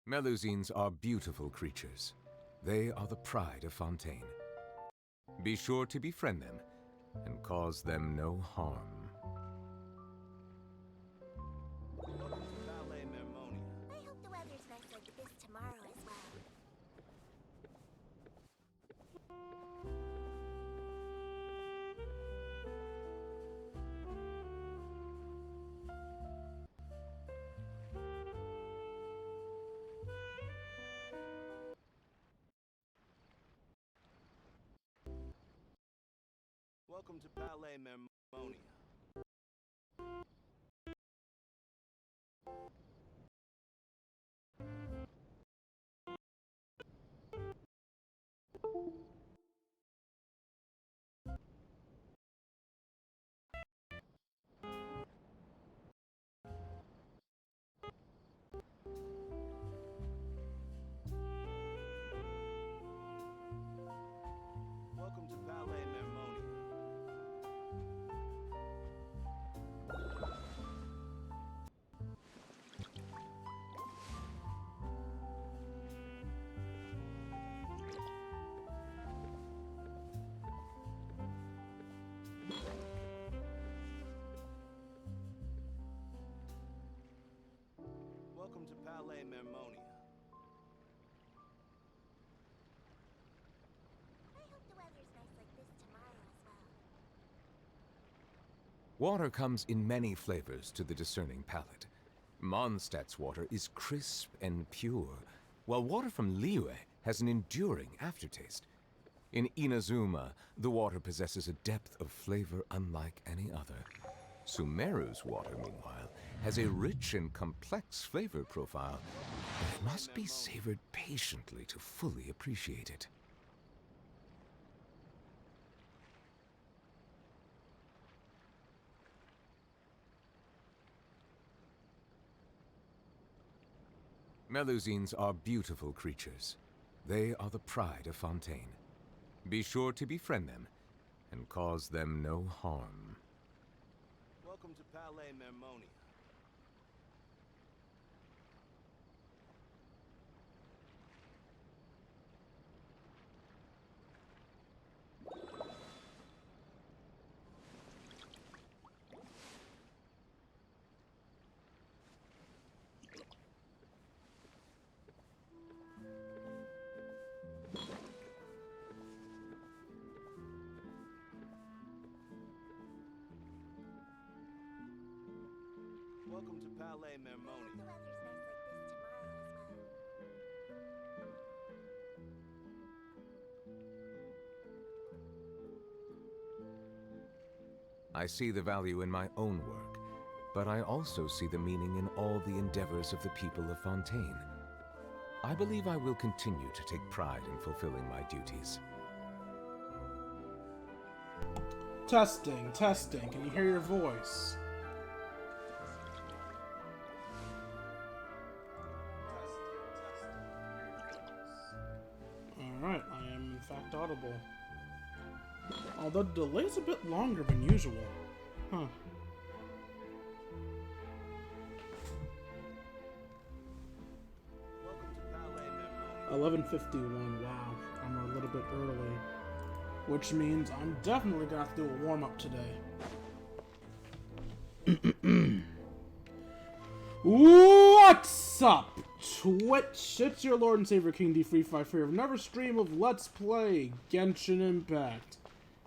Melusines are beautiful creatures. They are the pride of Fontaine. Be sure to befriend them and cause them no harm. I hope the weather's nice like this tomorrow as well. Welcome to Palais Mermonia. Welcome to Palais Mermonia. Welcome to Palais Mermonia. I hope the weather's nice like this tomorrow as well. Water comes in many flavors to the discerning palate. Mondstadt's water is crisp and pure, while water from Liyue has an enduring aftertaste. In Inazuma, the water possesses a depth of flavor unlike any other. Sumeru's water, meanwhile, has a rich and complex flavor profile, but it must be savored patiently to fully appreciate it. Melusines are beautiful creatures. They are the pride of Fontaine. Be sure to befriend them and cause them no harm. Welcome to Palais Mermonia. Welcome to Palais I hope the Mermonia. weather's nice like this tomorrow as well. I see the value in my own work, but I also see the meaning in all the endeavors of the people of Fontaine. I believe I will continue to take pride in fulfilling my duties. Testing, testing. Can you hear your voice? Alright, I am in fact audible. Although the delay's a bit longer than usual. Huh. Welcome to Palais Mermonia. 11:51. Wow, I'm a little bit early. Which means I'm definitely gonna have to do a warm-up today. What's up, Twitch? It's your Lord and Savior King D354 here with another stream of Let's Play Genshin Impact.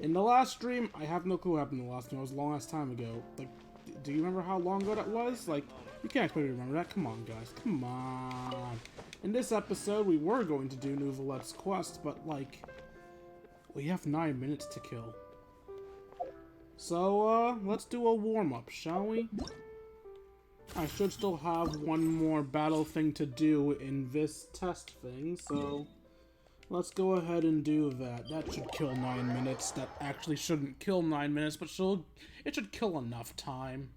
In the last stream, I have no clue what happened in the last stream. It was a long ass time ago. Like, do you remember how long ago that was? Like, you can't expect me to remember that. Come on, guys. Come on. In this episode, we were going to do Neuvillette's quest, but, like, we have 9 minutes to kill. So, let's do a warm-up, shall we? I should still have one more battle thing to do in this test thing, so let's go ahead and do that. That should kill 9 minutes. That actually shouldn't kill 9 minutes, but it should kill enough time.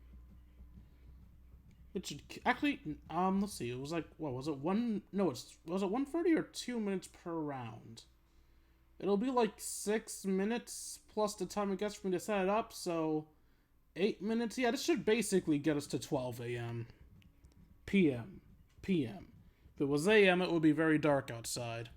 It should actually, let's see. It was like, what was it? Was it 1:30 or 2 minutes per round? It'll be like 6 minutes plus the time it gets for me to set it up, so 8 minutes. Yeah, this should basically get us to 12 a.m. PM. If it was AM, it would be very dark outside.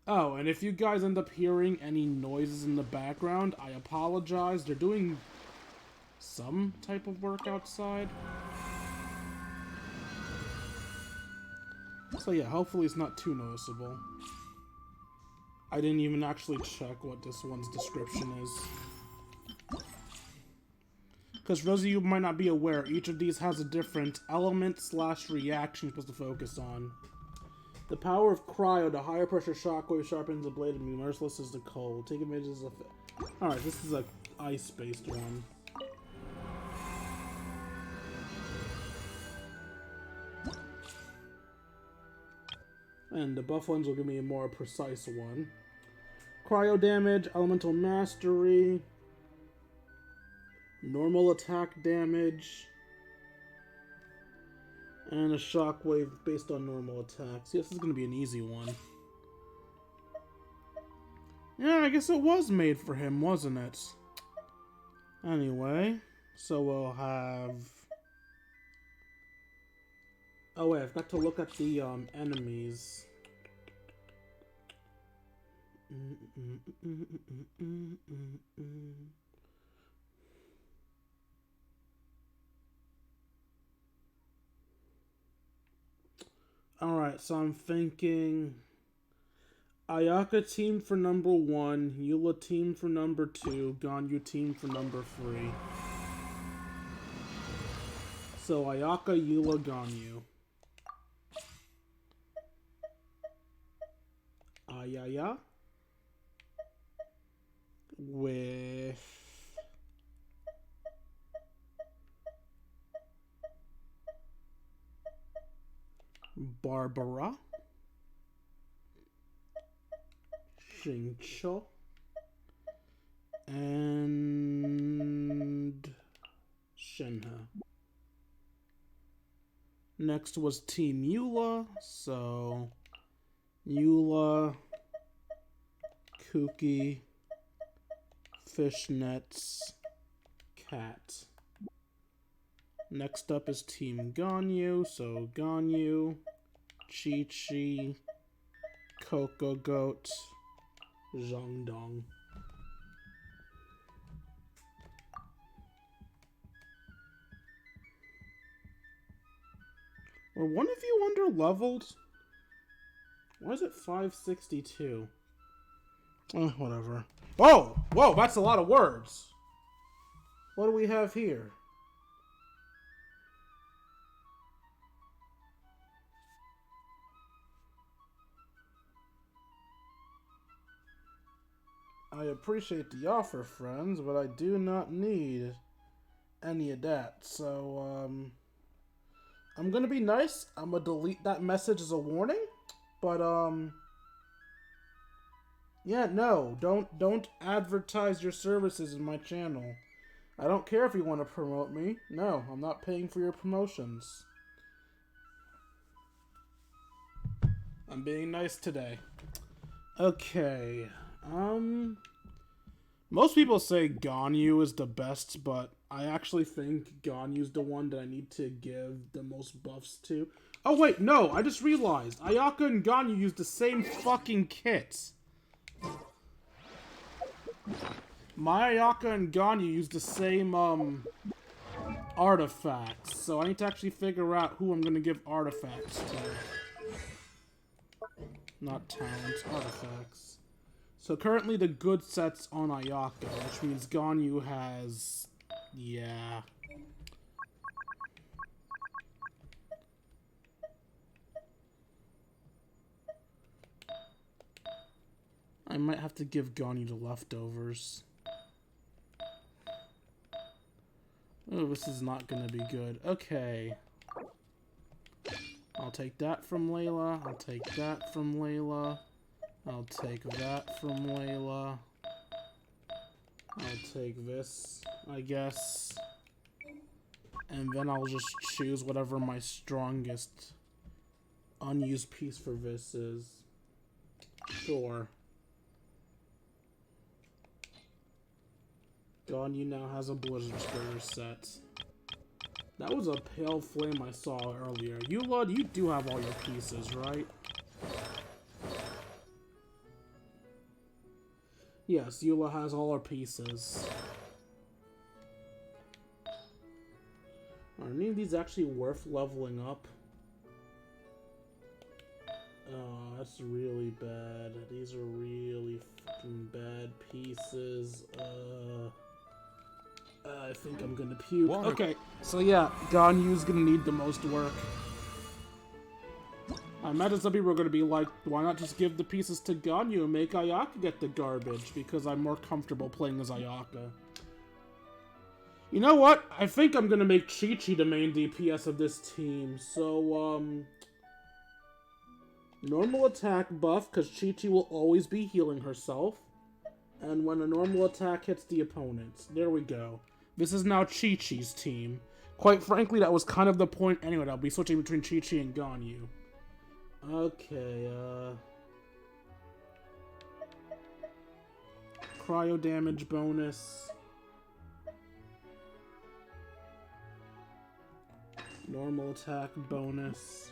Oh, and if you guys end up hearing any noises in the background, I apologize. They're doing some type of work outside. So yeah, hopefully it's not too noticeable. I didn't even actually check what this one's description is. Because for those of you who might not be aware, each of these has a different element/reaction you're supposed to focus on. The power of cryo, the higher pressure shockwave sharpens the blade and be merciless as the cold. Take advantage of... Alright, this is a ice-based one. And the buff ones will give me a more precise one. Cryo damage, elemental mastery, normal attack damage, and a shockwave based on normal attacks. Yes, this is going to be an easy one. Yeah, I guess it was made for him, wasn't it? Anyway, so we'll have... Oh wait, I've got to look at the enemies. Alright, so I'm thinking Ayaka team for number 1, Eula team for number 2, Ganyu team for number 3. So Ayaka, Eula, Ganyu. Ayaya with Barbara, Shincho, and Shenhe. Next was Team Eula, so Eula, Kuki, Fishnets, Cat. Next up is Team Ganyu, so Ganyu, Chi-Chi, Coco Goat, Zhongdong. Were one of you under-leveled? Why is it 562? Oh, whatever. Oh! Whoa, that's a lot of words! What do we have here? I appreciate the offer, friends, but I do not need any of that. So, I'm gonna be nice. I'm gonna delete that message as a warning. But, yeah, no. Don't advertise your services in my channel. I don't care if you want to promote me. No, I'm not paying for your promotions. I'm being nice today. Okay. Most people say Ganyu is the best, but I actually think Ganyu's the one that I need to give the most buffs to. Oh wait, no, I just realized. Ayaka and Ganyu use the same fucking kit. My Ayaka and Ganyu use the same, artifacts. So I need to actually figure out who I'm gonna give artifacts to. Not talents, artifacts. So currently the good set's on Ayaka, which means Ganyu has... yeah. I might have to give Ganyu the leftovers. Oh, this is not gonna be good. Okay. I'll take that from Layla. I'll take that from Layla. I'll take that from Layla. I'll take this, I guess. And then I'll just choose whatever my strongest unused piece for this is. Sure. Ganyu now has a Blizzard Sprayer set. That was a pale flame I saw earlier. Eula, you do have all your pieces, right? Yes, Eula has all her pieces. Are any of these actually worth leveling up? Oh, that's really bad. These are really fucking bad pieces. I think I'm gonna puke. Water. Okay, so yeah, Ganyu's gonna need the most work. I imagine some people are gonna be like, why not just give the pieces to Ganyu and make Ayaka get the garbage? Because I'm more comfortable playing as Ayaka. You know what? I think I'm gonna make Chi-Chi the main DPS of this team. So, normal attack buff, because Chi-Chi will always be healing herself. And when a normal attack hits the opponents. There we go. This is now Chi-Chi's team. Quite frankly, that was kind of the point. Anyway, I'll be switching between Chi-Chi and Ganyu. Okay, cryo damage bonus. Normal attack bonus.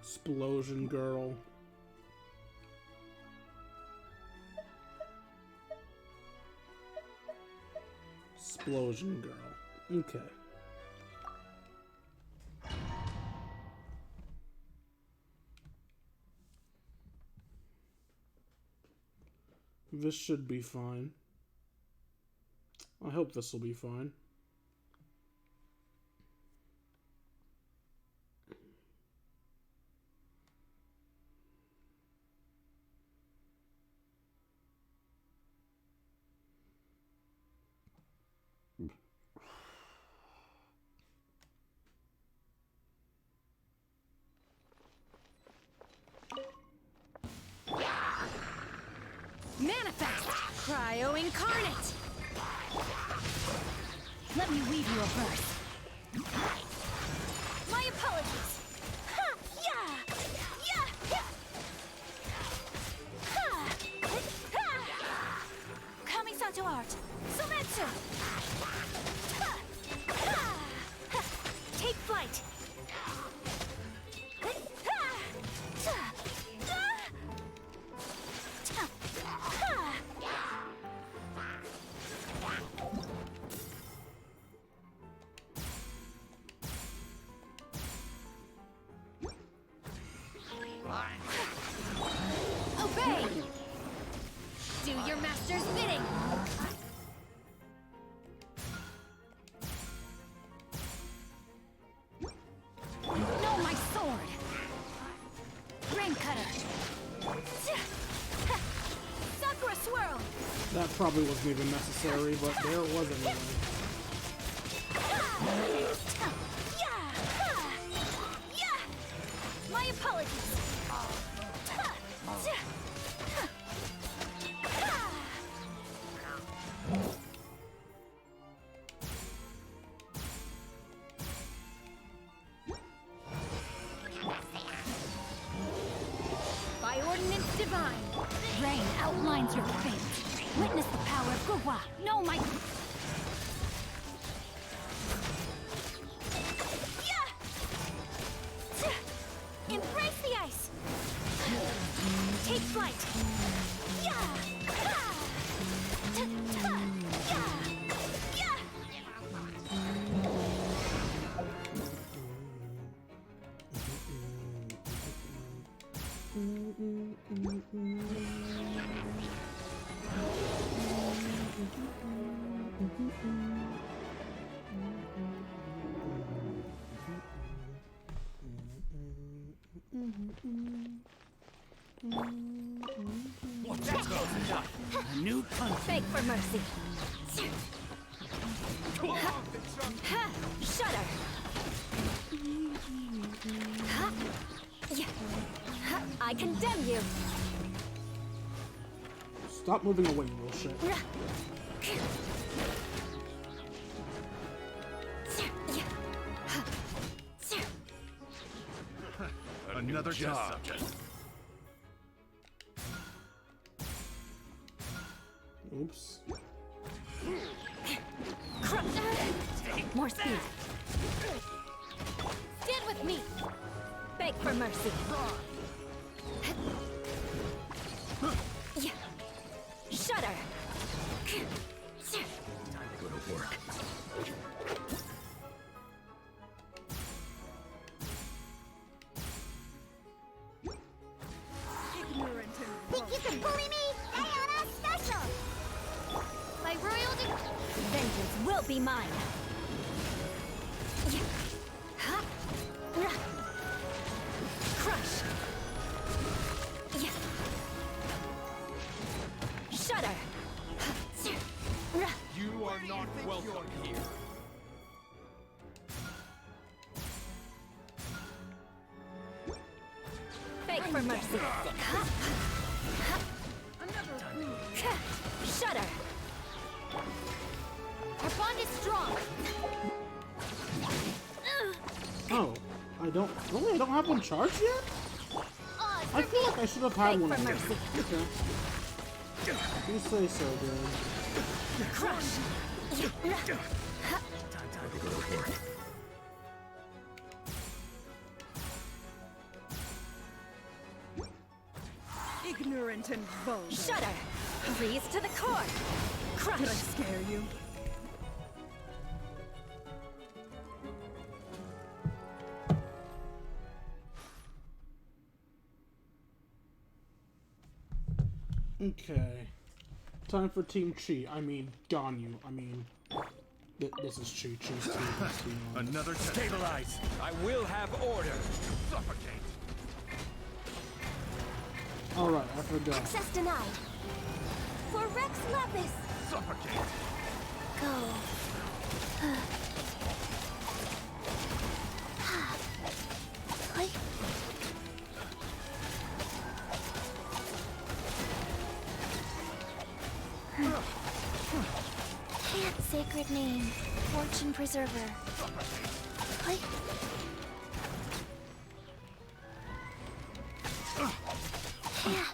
Explosion girl. Explosion girl. Okay. This should be fine. I hope this will be fine. Manifest! Cryo incarnate! Let me weave you a verse. My apologies. Ha! Yeah! Yeah! Yeah! Ha! Ha! Kamisato art. Sometsu! Ha! Ha! Ha! Take flight. Ha! Ta! Ta! Ha! Obey! Do your master's bidding! No, my sword! Rain cutter! Sakura swirl. That probably wasn't even necessary, but there it was anyway. Yeah! Ha! Yeah! My apologies. Ha! Ta! Ha! By ordinance divine, rain outlines your fate. Witness the power of Gugwa. No, my... Yeah! Ta! Embrace the ice. Take flight. Yeah! Ha! Ta! Ta! Yeah! Yeah! A new country. Beg for mercy. Ha! Shudder! Ha! Yeah. Ha! I condemn you! Stop moving away, you little shit. Another test subject. Oops. More speed. Stand with me. Beg for mercy. Shudder. Go to work. Think you can bully me? Ayana special! By royal vengeance will be mine. Crush. Shudder. You are not welcome here. Beg for mercy. Shudder. Our bond is strong. Oh, I don't. Really, I don't have one charged yet. I feel like I should have had Beg one. for mercy. Okay. You say so, dude. Crush. Time to go to work. Ignorant and vulgar. Shudder. Freeze to the core. Crush. Did I scare you? Okay. Time for Team Chi. I mean, Ganyu. I mean, this is Chi's team. let's be honest. Another test. Stabilize. I will have order. Suffocate. Alright, I forgot. Access denied. For Rex Lapis! Suffocate. Go. Hi. Chant sacred name, fortune preserver. Hi. Yeah.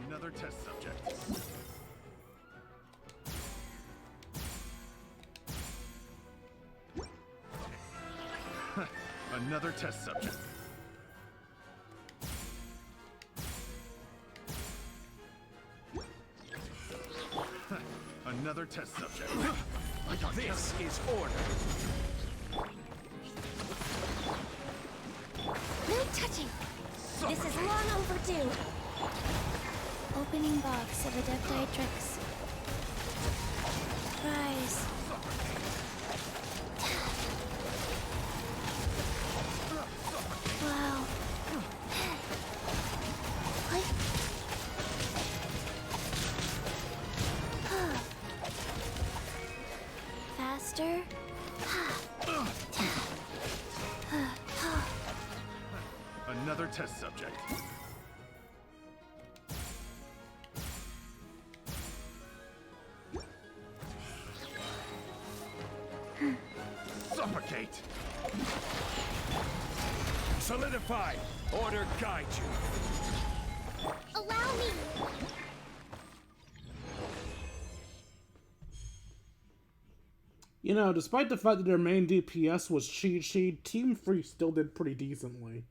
Another test subject. Another test subject. Another test subject. This is order. No touching. This is long overdue. Opening box of Adepti Tricks. Prize. Wow. What? Faster. Another test subject. Suffocate. Solidify. Order guide you. Allow me. You know, despite the fact that their main DPS was Chi, Team Free still did pretty decently.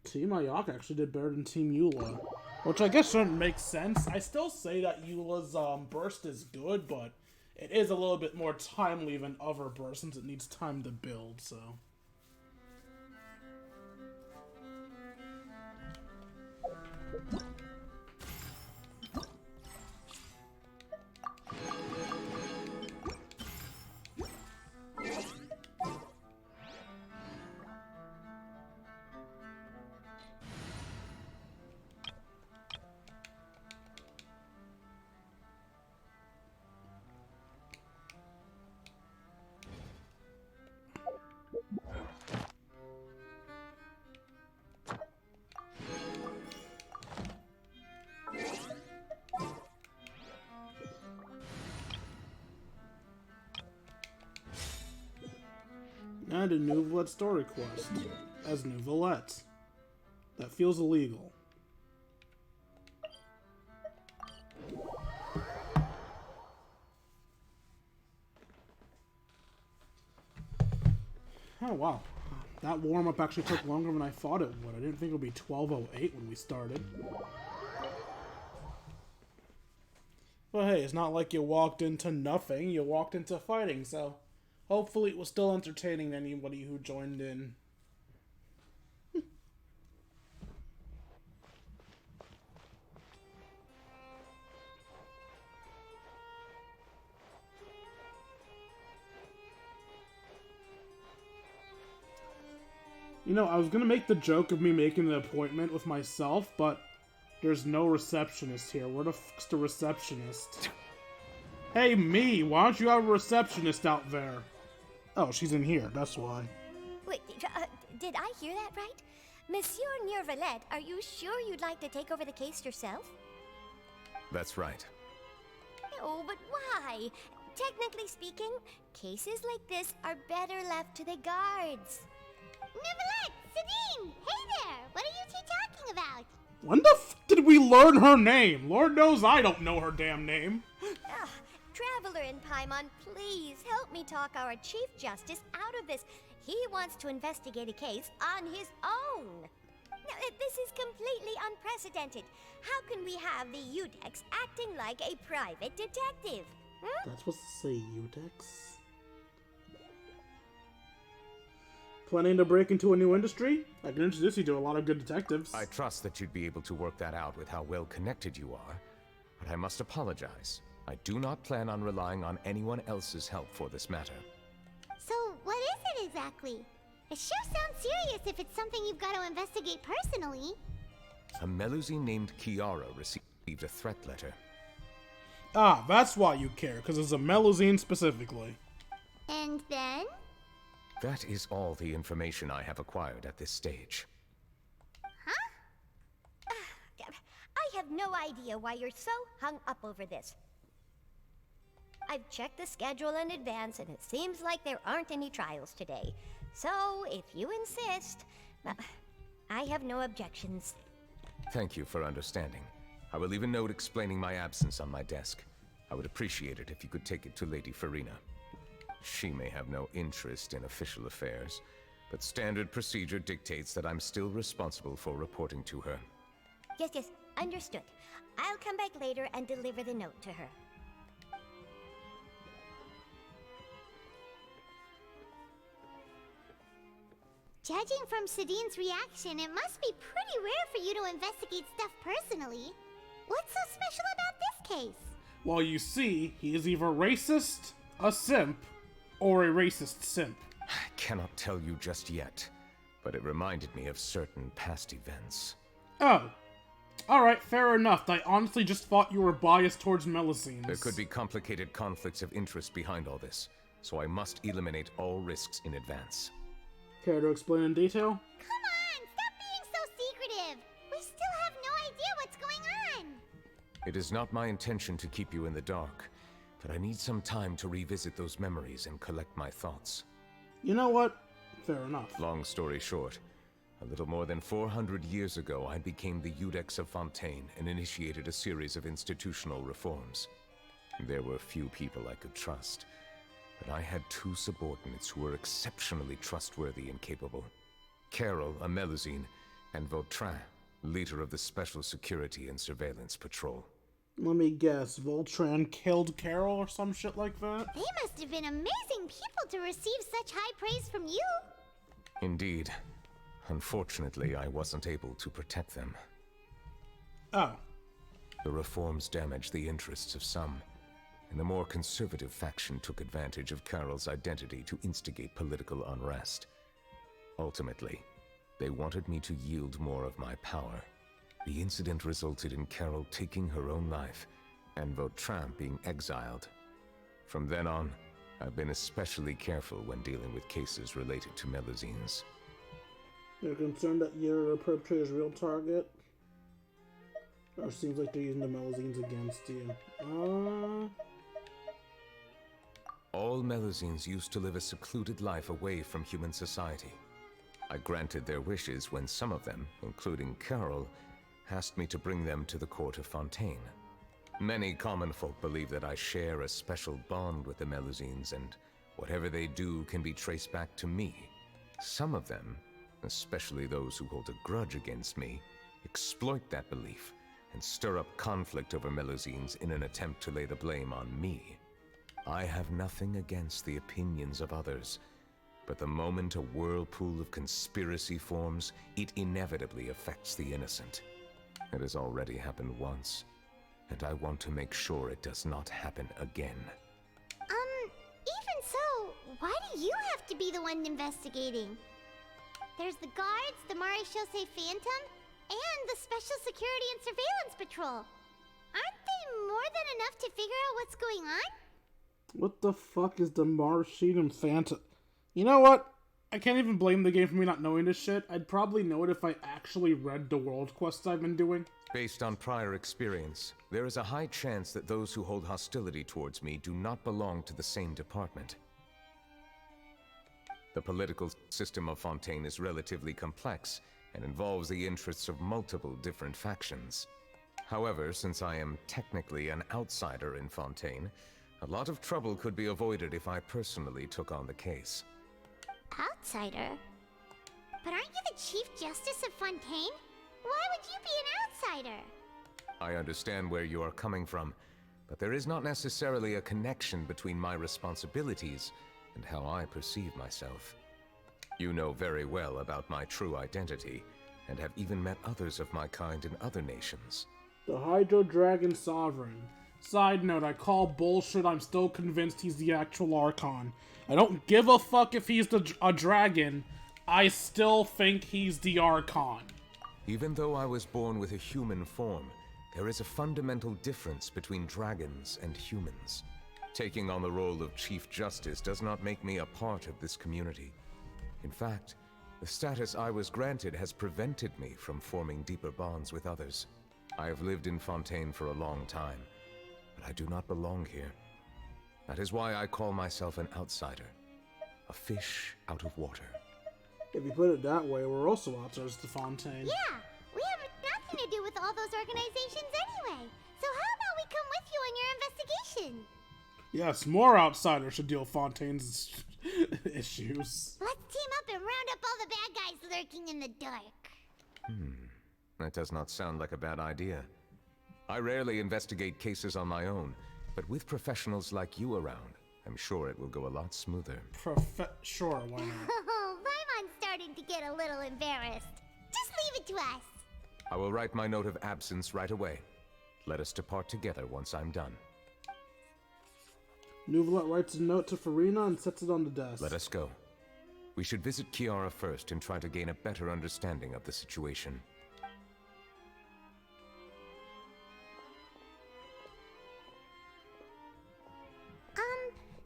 Team Ayaka actually did better than Team Eula. Which I guess shouldn't make sense. I still say that Eula's burst is good, but it is a little bit more timely than other bursts since it needs time to build, so... And a Neuvillette story quest as Neuvillette. That feels illegal. Oh wow. That warm-up actually took longer than I thought it would. I didn't think it would be 12:08 when we started. But hey, it's not like you walked into nothing. You walked into fighting, so hopefully it was still entertaining to anybody who joined in. You know, I was gonna make the joke of me making an appointment with myself, but there's no receptionist here. Where the fuck's the receptionist? Hey, me! Why don't you have a receptionist out there? Oh, she's in here, that's why. Wait, did I hear that right? Monsieur Neuvillette, are you sure you'd like to take over the case yourself? That's right. No, but why? Technically speaking, cases like this are better left to the guards. Neuvillette! Sabine! Hey there! What are you two talking about? When the f did we learn her name? Lord knows I don't know her damn name. Traveler in Paimon, please help me talk our Chief Justice out of this. He wants to investigate a case on his own. Now, this is completely unprecedented. How can we have the Udex acting like a private detective? That's supposed to say Udex? Planning to break into a new industry? I can introduce you to a lot of good detectives. I trust that you'd be able to work that out with how well connected you are, but I must apologize. I do not plan on relying on anyone else's help for this matter. So, what is it exactly? It sure sounds serious if it's something you've got to investigate personally. A Melusine named Kiara received a threat letter. Ah, that's why you care, because it's a Melusine specifically. And then? That is all the information I have acquired at this stage. Huh? I have no idea why you're so hung up over this. I've checked the schedule in advance, and it seems like there aren't any trials today. So, if you insist, I have no objections. Thank you for understanding. I will leave a note explaining my absence on my desk. I would appreciate it if you could take it to Lady Farina. She may have no interest in official affairs, but standard procedure dictates that I'm still responsible for reporting to her. Yes, understood. I'll come back later and deliver the note to her. Judging from Sadine's reaction, it must be pretty rare for you to investigate stuff personally. What's so special about this case? Well, you see, he is either racist, a simp, or a racist simp. I cannot tell you just yet, but it reminded me of certain past events. Oh. Alright, fair enough. I honestly just thought you were biased towards Melusines. There could be complicated conflicts of interest behind all this, so I must eliminate all risks in advance. Care to explain in detail? Come on, stop being so secretive. We still have no idea what's going on. It is not my intention to keep you in the dark, but I need some time to revisit those memories and collect my thoughts. You know what? Fair enough. Long story short, a little more than 400 years ago, I became the Udex of Fontaine and initiated a series of institutional reforms. There were few people I could trust, but I had two subordinates who were exceptionally trustworthy and capable. Carol, a Melusine, and Vautrin, leader of the Special Security and Surveillance Patrol. Let me guess, Voltran killed Carol or some shit like that? They must have been amazing people to receive such high praise from you. Indeed. Unfortunately, I wasn't able to protect them. Oh. The reforms damaged the interests of some, and the more conservative faction took advantage of Carol's identity to instigate political unrest. Ultimately, they wanted me to yield more of my power. The incident resulted in Carol taking her own life, and Vautrin being exiled. From then on, I've been especially careful when dealing with cases related to Melusines. You're concerned that your perpetrator's real target? Or seems like they're using the Melusines against you. All Melusines used to live a secluded life away from human society. I granted their wishes when some of them, including Carol, asked me to bring them to the court of Fontaine. Many common folk believe that I share a special bond with the Melusines, and whatever they do can be traced back to me. Some of them, especially those who hold a grudge against me, exploit that belief and stir up conflict over Melusines in an attempt to lay the blame on me. I have nothing against the opinions of others, but the moment a whirlpool of conspiracy forms, it inevitably affects the innocent. It has already happened once, and I want to make sure it does not happen again. Even so, why do you have to be the one investigating? There's the guards, the Maréchaussée Phantom, and the Special Security and Surveillance Patrol. Aren't they more than enough to figure out what's going on? What the fuck is the Maréchaussée Phantom? You know what? I can't even blame the game for me not knowing this shit. I'd probably know it if I actually read the world quests I've been doing. Based on prior experience, there is a high chance that those who hold hostility towards me do not belong to the same department. The political system of Fontaine is relatively complex and involves the interests of multiple different factions. However, since I am technically an outsider in Fontaine, a lot of trouble could be avoided if I personally took on the case. Outsider? But aren't you the Chief Justice of Fontaine? Why would you be an outsider? I understand where you are coming from, but there is not necessarily a connection between my responsibilities and how I perceive myself. You know very well about my true identity, and have even met others of my kind in other nations. The Hydro Dragon Sovereign. Side note, I call bullshit. I'm still convinced he's the actual Archon. I don't give a fuck if he's a dragon. I still think he's the Archon. Even though I was born with a human form, there is a fundamental difference between dragons and humans. Taking on the role of Chief Justice does not make me a part of this community. In fact, the status I was granted has prevented me from forming deeper bonds with others. I have lived in Fontaine for a long time, but I do not belong here. That is why I call myself an outsider. A fish out of water. If you put it that way, we're also outsiders to Fontaine. Yeah, we have nothing to do with all those organizations anyway. So how about we come with you on your investigation? Yes, more outsiders should deal with Fontaine's issues. Let's team up and round up all the bad guys lurking in the dark. That does not sound like a bad idea. I rarely investigate cases on my own, but with professionals like you around, I'm sure it will go a lot smoother. Sure, why not? Oh, Paimon's starting to get a little embarrassed. Just leave it to us. I will write my note of absence right away. Let us depart together once I'm done. Neuvillette writes a note to Farina and sets it on the desk. Let us go. We should visit Kiara first and try to gain a better understanding of the situation.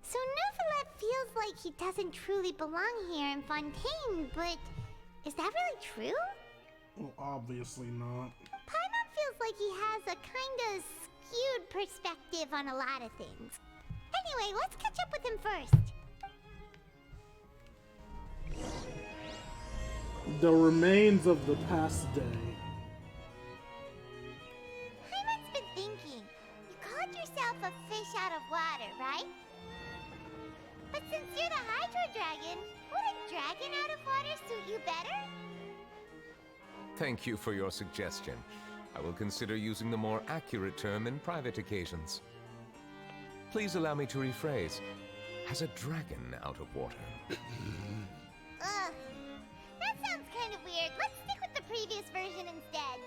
So Neuvillette feels like he doesn't truly belong here in Fontaine, but is that really true? Well, obviously not. Paimon feels like he has a kind of skewed perspective on a lot of things. Anyway, let's catch up with him first. The remains of the past day. Paimon's been thinking. You called yourself a fish out of water, right? But since you're the Hydro Dragon, would a dragon out of water suit you better? Thank you for your suggestion. I will consider using the more accurate term in private occasions. Please allow me to rephrase. As a dragon out of water. Ugh. That sounds kind of weird. Let's stick with the previous version instead.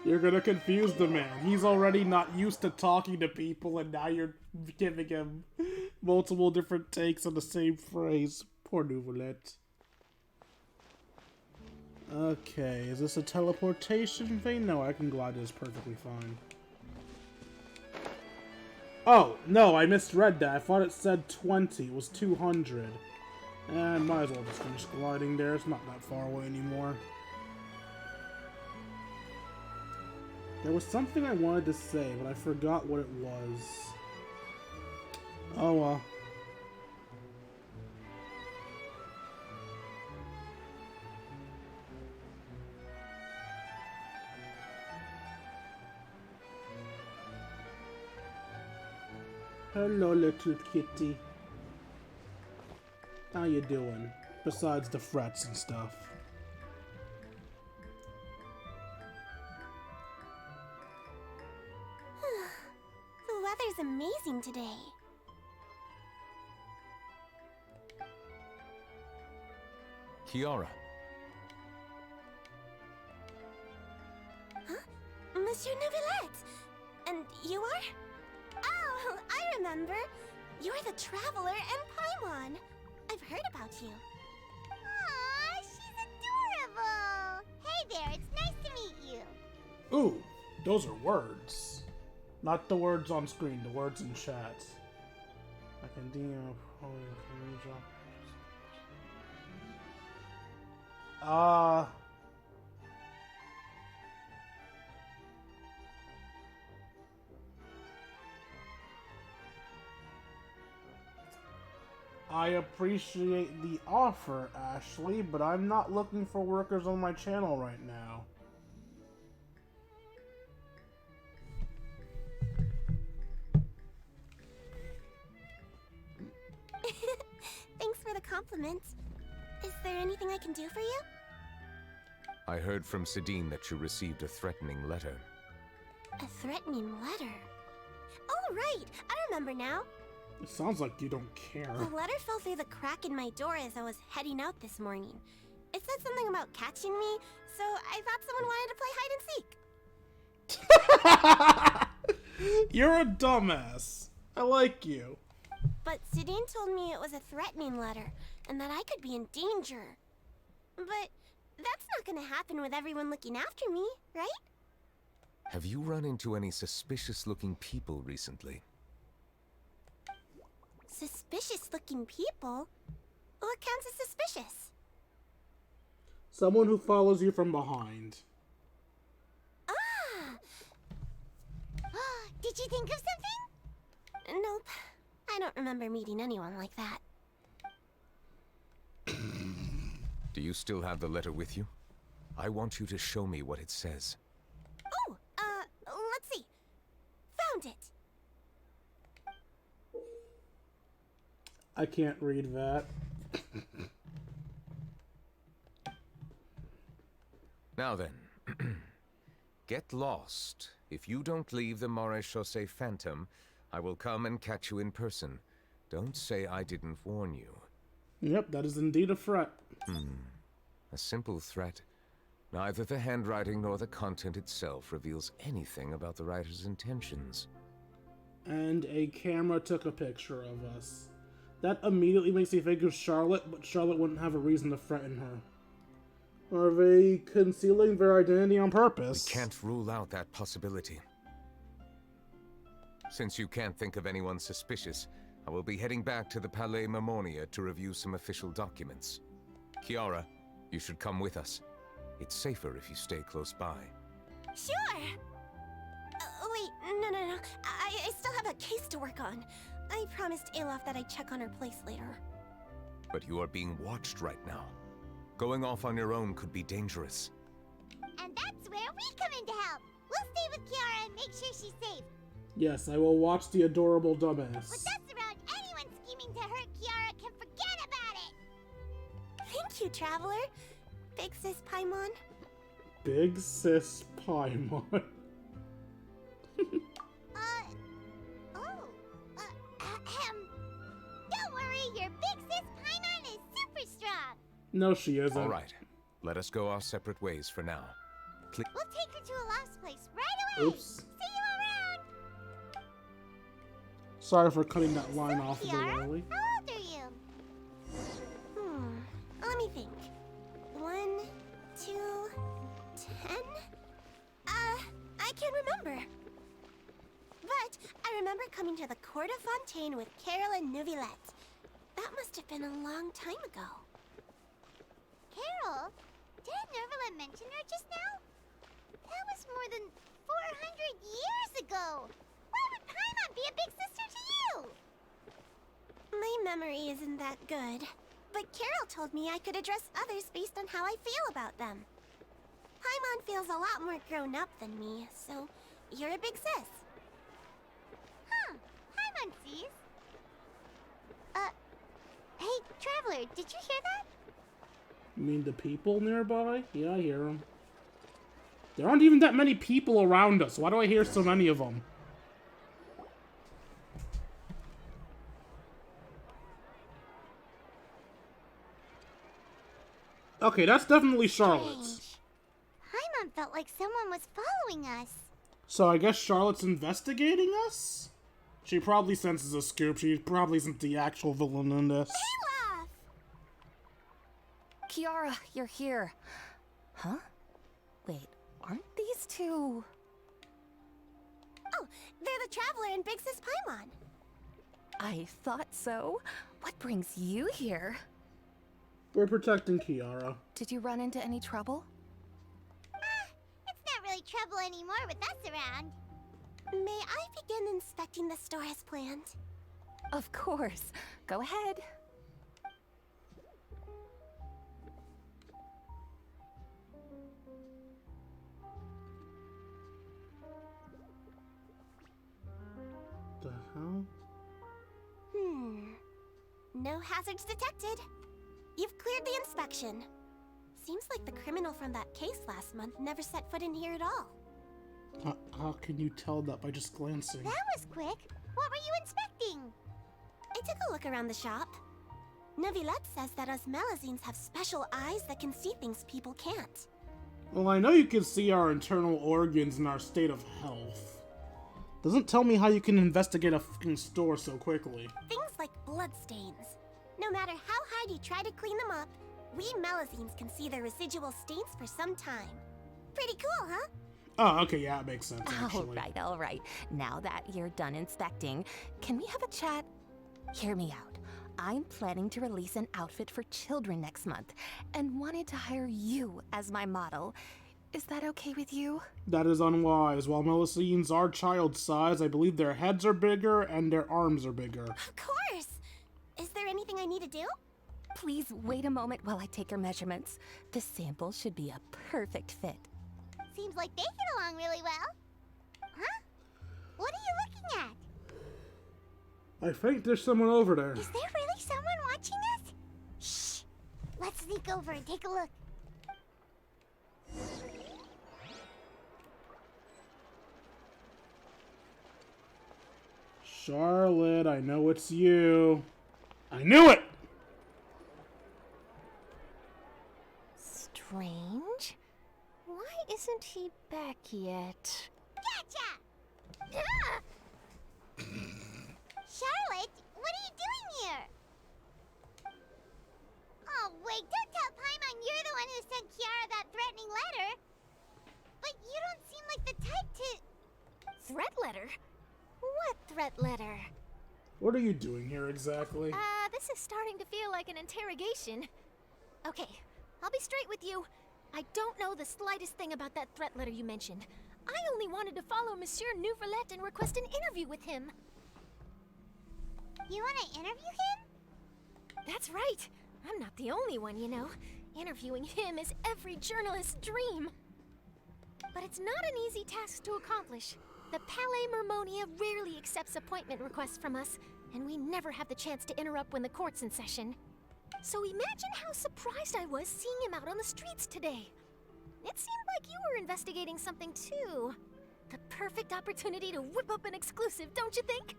You're gonna confuse the man. He's already not used to talking to people, and now you're giving him multiple different takes on the same phrase. Poor Neuvillette. Okay, is this a teleportation thing? No, I can glide this perfectly fine. Oh, no, I misread that. I thought it said 20. It was 200. And might as well just finish gliding there. It's not that far away anymore. There was something I wanted to say, but I forgot what it was. Oh well. Hello, little kitty. How you doing? Besides the frets and stuff. The weather's amazing today. Kiara, Monsieur Neuvillette! And you are? Oh, I remember. You're the Traveler and Paimon. I've heard about you. Aw, she's adorable. Hey there, it's nice to meet you. Ooh, those are words. Not the words on screen, the words in chat. I can DM. I appreciate the offer, Ashley, but I'm not looking for workers on my channel right now. Thanks for the compliment. Is there anything I can do for you? I heard from Sidine that you received a threatening letter. A threatening letter? Oh, right! I remember now. It sounds like you don't care. The letter fell through the crack in my door as I was heading out this morning. It said something about catching me, so I thought someone wanted to play hide and seek. You're a dumbass. I like you. But Sidine told me it was a threatening letter, and that I could be in danger. But that's not gonna happen with everyone looking after me, right? Have you run into any suspicious-looking people recently? Suspicious-looking people? What counts as suspicious? Someone who follows you from behind. Ah! Did you think of something? Nope. I don't remember meeting anyone like that. Do you still have the letter with you? I want you to show me what it says. Oh, let's see. Found it. I can't read that. Now then, get lost. If you don't leave the Maréchaussée Phantom, I will come and catch you in person. Don't say I didn't warn you. Yep, that is indeed a threat. A simple threat. Neither the handwriting nor the content itself reveals anything about the writer's intentions. And a camera took a picture of us. That immediately makes me think of Charlotte, but Charlotte wouldn't have a reason to threaten her. Are they concealing their identity on purpose? We can't rule out that possibility. Since you can't think of anyone suspicious, I will be heading back to the Palais Mermonia to review some official documents. Kiara, you should come with us. It's safer if you stay close by. Sure. Wait, no. I still have a case to work on. I promised Alof that I'd check on her place later. But you are being watched right now. Going off on your own could be dangerous. And that's where we come in to help. We'll stay with Kiara and make sure she's safe. Yes, I will watch the adorable dumbass. With us around, anyone scheming to hurt Kiara can forget about it. Thank you, Traveler. Big Sis Paimon. Big Sis Paimon. Don't worry, your Big Sis Paimon is super strong. No, she isn't. All right, let us go our separate ways for now. We'll take her to a lost place right away. Oops. See you around. Sorry for cutting that line off a bit Kiara, early. how old are you? Let me think. 1, 2, 10? I can't remember. But I remember coming to the Court of Fontaine with Carol and Neuvillette. That must have been a long time ago. Carol? Didn't Neuvillette mention her just now? That was more than 400 years ago. Why would Paimon be a big sister to you? that good. But Carol told me I could address others based on how I feel about them. Paimon feels a lot more grown up than me, so you're a big sis. Huh. Hi, Muncies. Hey, Traveler, did you hear that? You mean the people nearby? Yeah, I hear them. There aren't even that many people around us. Why do I hear so many of them? Okay, that's definitely Charlotte's. Strange. Paimon felt like someone was following us. So I guess Charlotte's investigating us? She probably senses a scoop. She probably isn't the actual villain in this. Olaf! Kiara, you're here. Huh? Wait, aren't these two... Oh, they're the Traveler and Big Sis Paimon. I thought so. What brings you here? We're protecting Kiara. Did you run into any trouble? It's not really trouble anymore with us around. May I begin inspecting the store as planned? Of course. Go ahead. The hell? No hazards detected. You've cleared the inspection. Seems like the criminal from that case last month never set foot in here at all. How can you tell that by just glancing? That was quick. What were you inspecting? I took a look around the shop. Neuvillette says that us Melazines have special eyes that can see things people can't. Well, I know you can see our internal organs and our state of health. Doesn't tell me how you can investigate a fucking store so quickly. Things like bloodstains. No matter how hard you try to clean them up, we Melazines can see their residual stains for some time. Pretty cool, huh? Oh, okay, yeah, it makes sense, actually. All right. Now that you're done inspecting, can we have a chat? Hear me out. I'm planning to release an outfit for children next month, and wanted to hire you as my model. Is that okay with you? That is unwise. While Melazines are child size, I believe their heads are bigger and their arms are bigger. Of course! Is there anything I need to do? Please wait a moment while I take your measurements. The sample should be a perfect fit. Seems like they get along really well. Huh? What are you looking at? I think there's someone over there. Is there really someone watching us? Shh! Let's sneak over and take a look. Charlotte, I know it's you. I knew it! Strange. Why isn't he back yet? Gotcha! Ah! Charlotte, what are you doing here? Oh, wait, don't tell Paimon you're the one who sent Kiara that threatening letter. But you don't seem like the type to... Threat letter? What threat letter? What are you doing here exactly? This is starting to feel like an interrogation. Okay, I'll be straight with you. I don't know the slightest thing about that threat letter you mentioned. I only wanted to follow Monsieur Neuvillette and request an interview with him. You want to interview him? That's right. I'm not the only one, you know. Interviewing him is every journalist's dream. But it's not an easy task to accomplish. The Palais Mermonia rarely accepts appointment requests from us, and we never have the chance to interrupt when the court's in session. So imagine how surprised I was seeing him out on the streets today. It seemed like you were investigating something too. The perfect opportunity to whip up an exclusive, don't you think?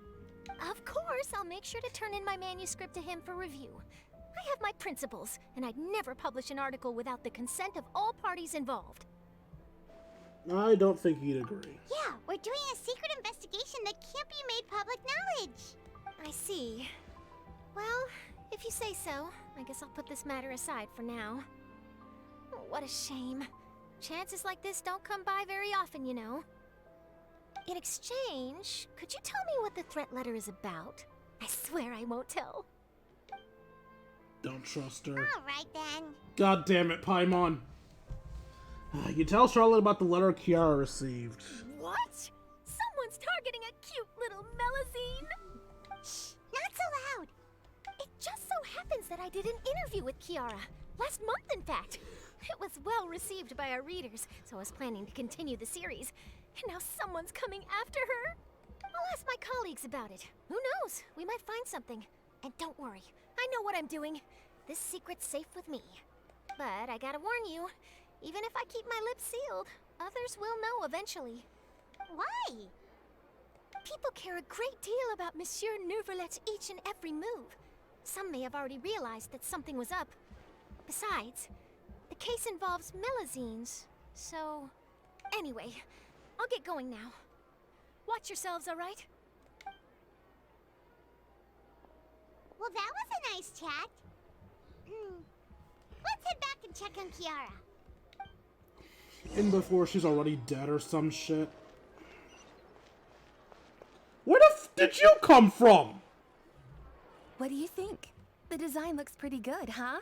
Of course, I'll make sure to turn in my manuscript to him for review. I have my principles, and I'd never publish an article without the consent of all parties involved. I don't think he'd agree. Yeah, we're doing a secret investigation that can't be made public knowledge. I see. Well, if you say so, I guess I'll put this matter aside for now. Oh, what a shame. Chances like this don't come by very often, you know. In exchange, could you tell me what the threat letter is about? I swear I won't tell. Don't trust her. All right, then. God damn it, Paimon. You tell Charlotte about the letter Kiara received. What? Someone's targeting a cute little Melazine? Shh, not so loud. It just so happens that I did an interview with Kiara. Last month, in fact. It was well received by our readers, so I was planning to continue the series. And now someone's coming after her. I'll ask my colleagues about it. Who knows? We might find something. And don't worry, I know what I'm doing. This secret's safe with me. But I gotta warn you, even if I keep my lips sealed, others will know eventually. Why? People care a great deal about Monsieur Neuvillette's each and every move. Some may have already realized that something was up. Besides, the case involves Melazines, so... Anyway, I'll get going now. Watch yourselves, all right? Well, that was a nice chat. Let's head back and check on Kiara. And before she's already dead or some shit. Where the f did you come from? What do you think? The design looks pretty good, huh?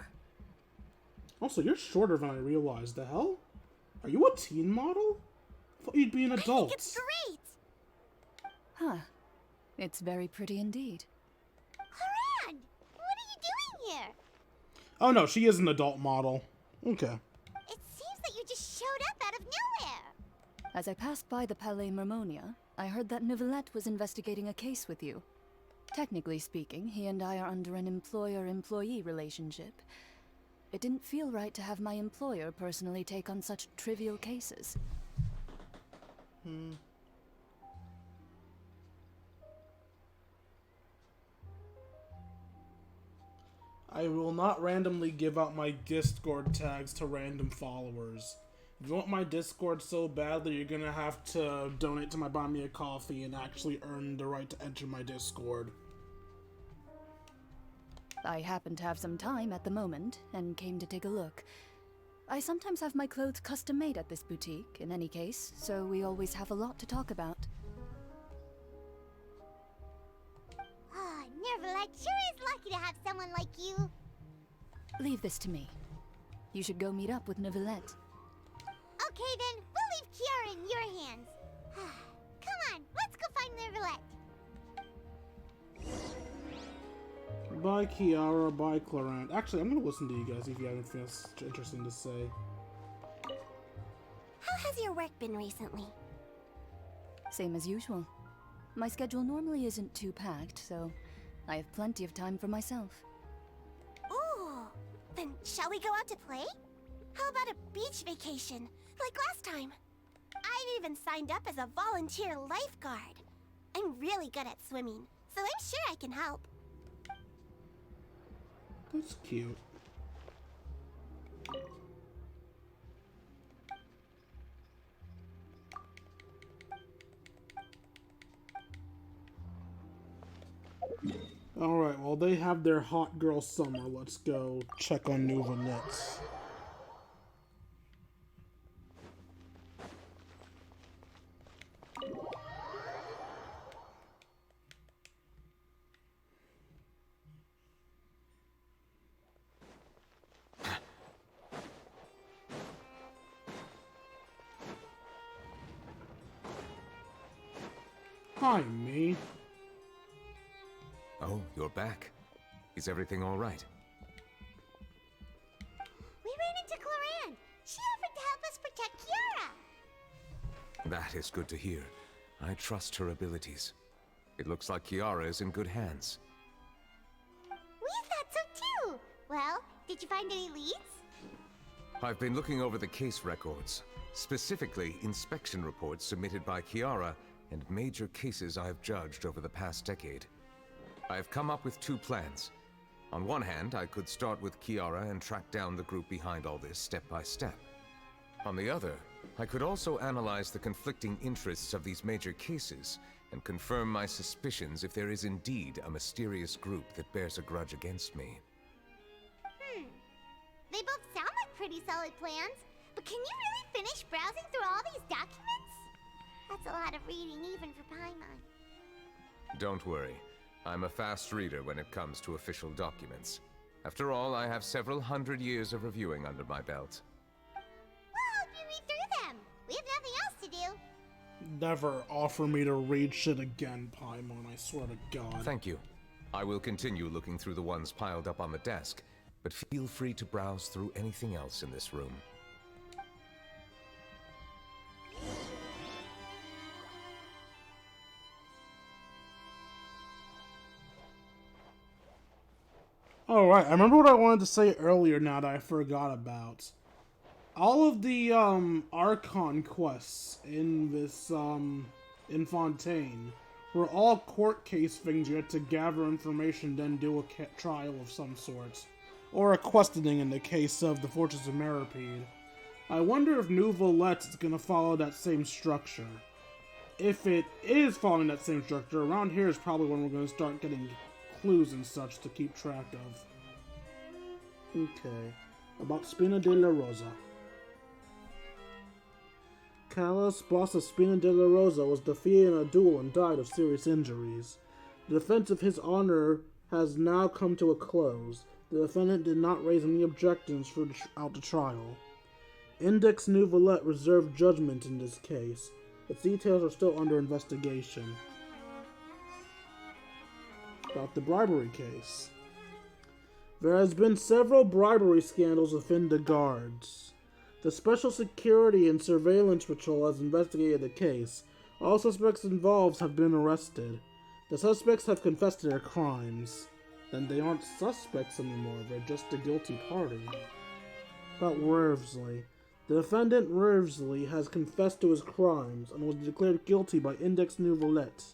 Also, you're shorter than I realized. The hell? Are you a teen model? I thought you'd be an adult. I think it's great. Huh. It's very pretty indeed. Haran, what are you doing here? Oh no, she is an adult model. Okay. It seems that you just showed up out of nowhere. As I passed by the Palais Mermonia, I heard that Neuvillette was investigating a case with you. Technically speaking, he and I are under an employer-employee relationship. It didn't feel right to have my employer personally take on such trivial cases. I will not randomly give out my Discord tags to random followers. If you want my Discord so badly, you're gonna have to donate to my Buy Me a Coffee and actually earn the right to enter my Discord. I happen to have some time at the moment, and came to take a look. I sometimes have my clothes custom-made at this boutique, in any case, so we always have a lot to talk about. Oh, Neuvillette sure is lucky to have someone like you. Leave this to me. You should go meet up with Neuvillette. Okay then, we'll leave Kiara in your hands. Come on, let's go find Neuvillette. Bye Kiara, bye Clarant. Actually, I'm gonna listen to you guys if you have anything else interesting to say. How has your work been recently? Same as usual. My schedule normally isn't too packed, so I have plenty of time for myself. Ooh, then shall we go out to play? How about a beach vacation, like last time? I've even signed up as a volunteer lifeguard. I'm really good at swimming, so I'm sure I can help. That's cute. Alright, well they have their hot girl summer. Let's go check on Neuvillette. Hi, me. Oh, you're back. Is everything all right? We ran into Cloran. She offered to help us protect Kiara. That is good to hear. I trust her abilities. It looks like Kiara is in good hands. We thought so too. Well, did you find any leads? I've been looking over the case records, specifically inspection reports submitted by Kiara and major cases I've judged over the past decade. I have come up with two plans. On one hand, I could start with Kiara and track down the group behind all this step by step. On the other, I could also analyze the conflicting interests of these major cases and confirm my suspicions if there is indeed a mysterious group that bears a grudge against me. They both sound like pretty solid plans, but can you really finish browsing through all these documents? That's a lot of reading even for Paimon. Don't worry. I'm a fast reader when it comes to official documents. After all, I have several hundred years of reviewing under my belt. We'll help you read through them. We have nothing else to do. Never offer me to read shit again, Paimon, I swear to God. Thank you. I will continue looking through the ones piled up on the desk, but feel free to browse through anything else in this room. Alright, I remember what I wanted to say earlier now that I forgot about. All of the, Archon quests in this, in Fontaine were all court case things you had to gather information, then do a trial of some sort. Or a questioning in the case of the Fortress of Meripede. I wonder if Neuvillette is going to follow that same structure. If it is following that same structure, around here is probably when we're going to start getting clues and such to keep track of. Okay. About Spina de la Rosa. Callus, boss of Spina de la Rosa, was defeated in a duel and died of serious injuries. The defense of his honor has now come to a close. The defendant did not raise any objections throughout the trial. Index Neuvillette reserved judgment in this case. Its details are still under investigation. About the bribery case. There has been several bribery scandals within the guards. The Special Security and Surveillance Patrol has investigated the case. All suspects involved have been arrested. The suspects have confessed to their crimes. Then they aren't suspects anymore, they're just a guilty party. About Worsley. The defendant Worsley has confessed to his crimes and was declared guilty by Index Neuvillette.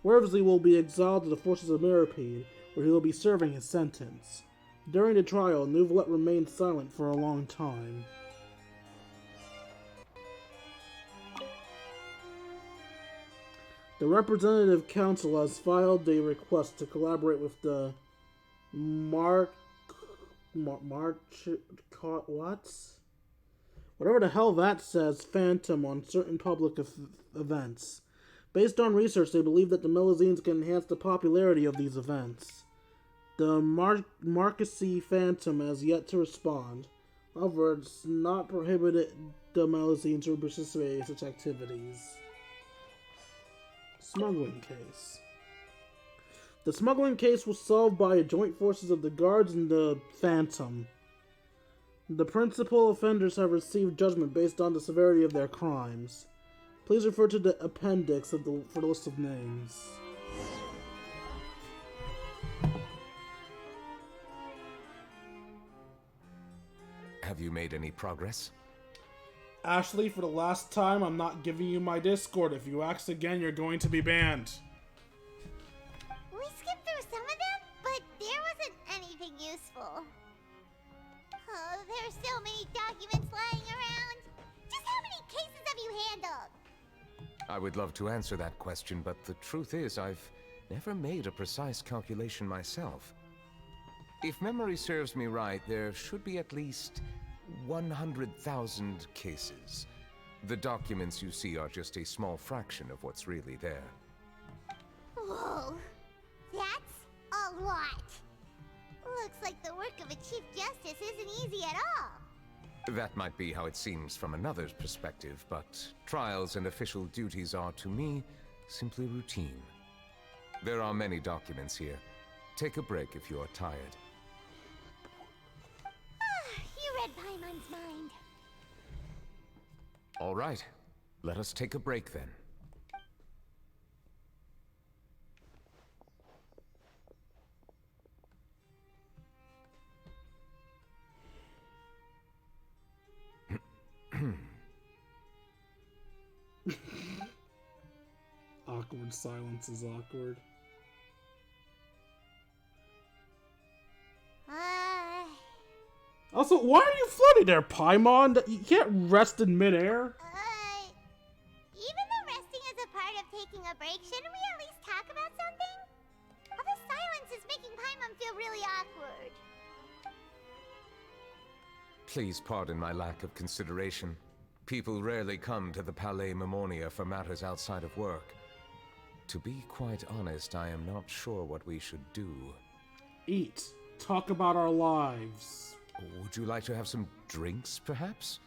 Worsley will be exiled to the Fortress of Meripede, where he will be serving his sentence. During the trial, Neuvillette remained silent for a long time. The Representative Council has filed a request to collaborate with the whatever the hell that says, Phantom on certain public events. Based on research, they believe that the Melusines can enhance the popularity of these events. The Marquise Phantom has yet to respond. However, it's not prohibited the Melusines from participating in such activities. Smuggling case. The smuggling case was solved by the joint forces of the guards and the Phantom. The principal offenders have received judgment based on the severity of their crimes. Please refer to the appendix for the list of names. Have you made any progress? Ashley, for the last time, I'm not giving you my Discord. If you ask again, you're going to be banned. We skipped through some of them, but there wasn't anything useful. Oh, there's so many documents lying around. Just how many cases have you handled? I would love to answer that question, but the truth is I've never made a precise calculation myself. If memory serves me right, there should be at least 100,000 cases. The documents you see are just a small fraction of what's really there. Whoa, that's a lot. Looks like the work of a Chief Justice isn't easy at all. That might be how it seems from another's perspective, but trials and official duties are, to me, simply routine. There are many documents here. Take a break if you are tired. You read Paimon's mind. All right. Let us take a break then. Awkward silence is awkward. Also, why are you floating there, Paimon? You can't rest in midair. Even though resting is a part of taking a break, shouldn't we at least talk about something? All the silence is making Paimon feel really awkward. Please pardon my lack of consideration. People rarely come to the Palais Mermonia for matters outside of work. To be quite honest, I am not sure what we should do. Eat. Talk about our lives. Would you like to have some drinks, perhaps?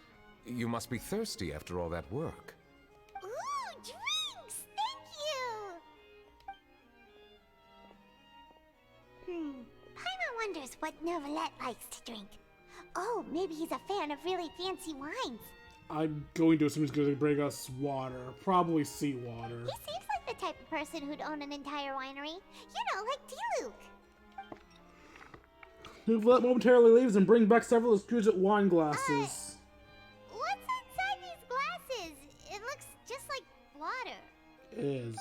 You must be thirsty after all that work. Ooh, drinks! Thank you! wonders what Neuvillette likes to drink. Oh, maybe he's a fan of really fancy wines. I'm going to assume he's going to bring us water. Probably seawater. He seems like the type of person who'd own an entire winery. You know, like Luke. Neuvillette momentarily leaves and brings back several exquisite wine glasses. What's inside these glasses? It looks just like water. It is.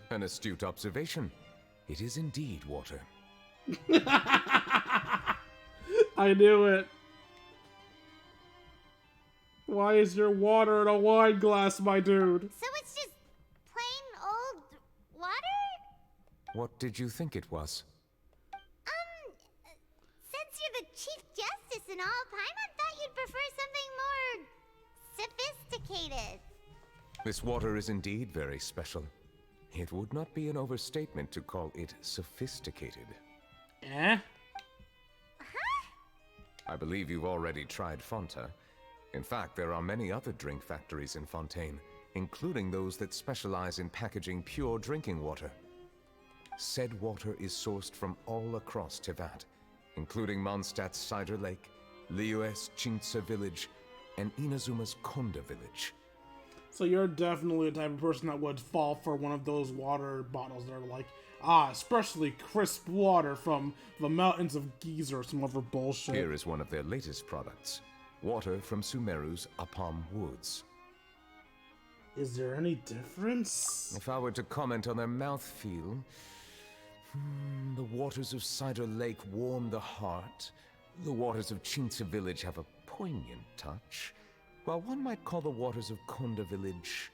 An astute observation. It is indeed water. I knew it. Why is your water in a wine glass, my dude? So it's just plain old water? What did you think it was? Since you're the Chief Justice and all, Paimon thought you'd prefer something more sophisticated. This water is indeed very special. It would not be an overstatement to call it sophisticated. Eh? I believe you've already tried Fonta. In fact, there are many other drink factories in Fontaine, including those that specialize in packaging pure drinking water. Said water is sourced from all across Tevat, including Mondstadt's Cider Lake, Liyue's Chintsa village, and Inazuma's Konda village. So you're definitely the type of person that would fall for one of those water bottles that are like, especially crisp water from the mountains of Giza or some other bullshit. Here is one of their latest products. Water from Sumeru's Apam Woods. Is there any difference? If I were to comment on their mouthfeel, the waters of Cider Lake warm the heart. The waters of Chintsa village have a poignant touch, while one might call the waters of Konda village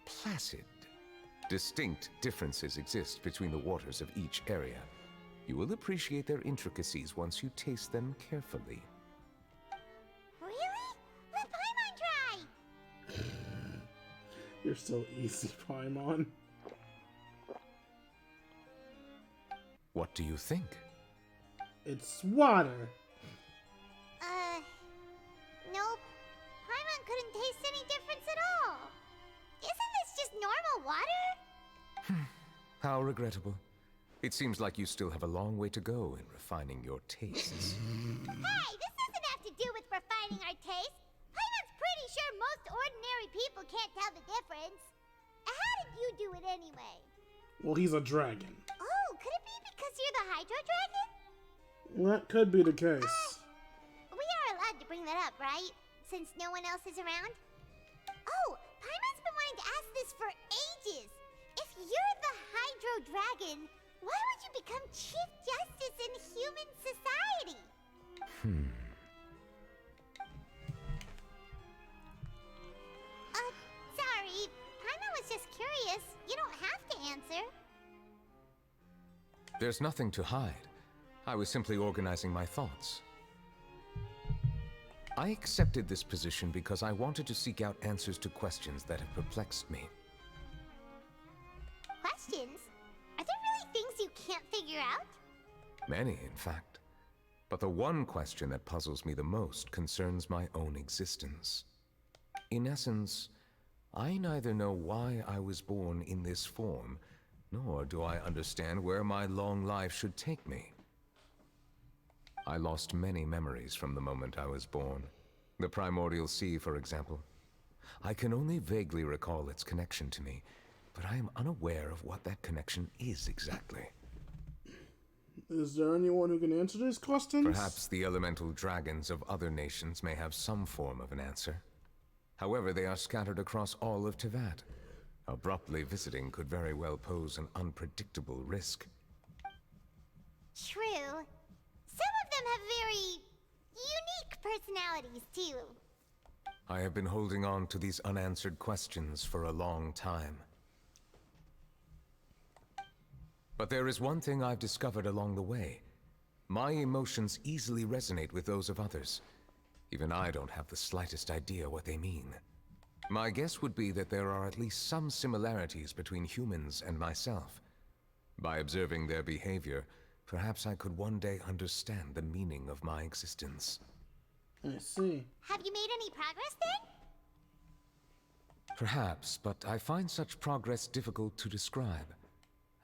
placid. Distinct differences exist between the waters of each area. You will appreciate their intricacies once you taste them carefully. Really? Let Paimon try! You're so easy, Paimon. What do you think? It's water. Nope. Paimon couldn't taste any difference at all. Isn't this just normal water? How regrettable. It seems like you still have a long way to go in refining your tastes. Hey, this doesn't have to do with refining our taste. Paimon's pretty sure most ordinary people can't tell the difference. How did you do it anyway? Well, he's a dragon. Oh, could it be because you're the Hydro Dragon? That could be the case. We are allowed to bring that up, right? Since no one else is around? Oh, Paimon's been wanting to ask this for ages. If you're the Hydro Dragon, why would you become Chief Justice in human society? Sorry. Paimon was just curious. You don't have to answer. There's nothing to hide. I was simply organizing my thoughts. I accepted this position because I wanted to seek out answers to questions that have perplexed me. Questions? Are there really things you can't figure out? Many, in fact. But the one question that puzzles me the most concerns my own existence. In essence, I neither know why I was born in this form, nor do I understand where my long life should take me. I lost many memories from the moment I was born. The primordial sea, for example. I can only vaguely recall its connection to me, but I am unaware of what that connection is exactly. Is there anyone who can answer these questions? Perhaps the elemental dragons of other nations may have some form of an answer. However, they are scattered across all of Tevat. Abruptly visiting could very well pose an unpredictable risk. True. Some of them have very unique personalities, too. I have been holding on to these unanswered questions for a long time. But there is one thing I've discovered along the way. My emotions easily resonate with those of others. Even I don't have the slightest idea what they mean. My guess would be that there are at least some similarities between humans and myself. By observing their behavior, perhaps I could one day understand the meaning of my existence. I see. Have you made any progress then? Perhaps, but I find such progress difficult to describe.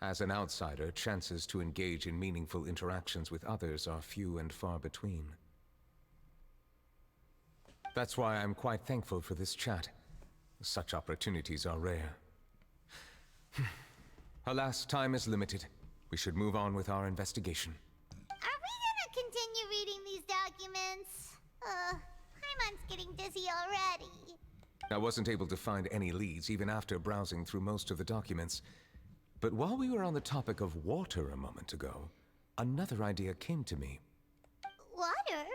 As an outsider, chances to engage in meaningful interactions with others are few and far between. That's why I'm quite thankful for this chat. Such opportunities are rare. Alas, time is limited. We should move on with our investigation. Are we gonna continue reading these documents? Paimon's getting dizzy already. I wasn't able to find any leads even after browsing through most of the documents. But while we were on the topic of water a moment ago, another idea came to me. Water?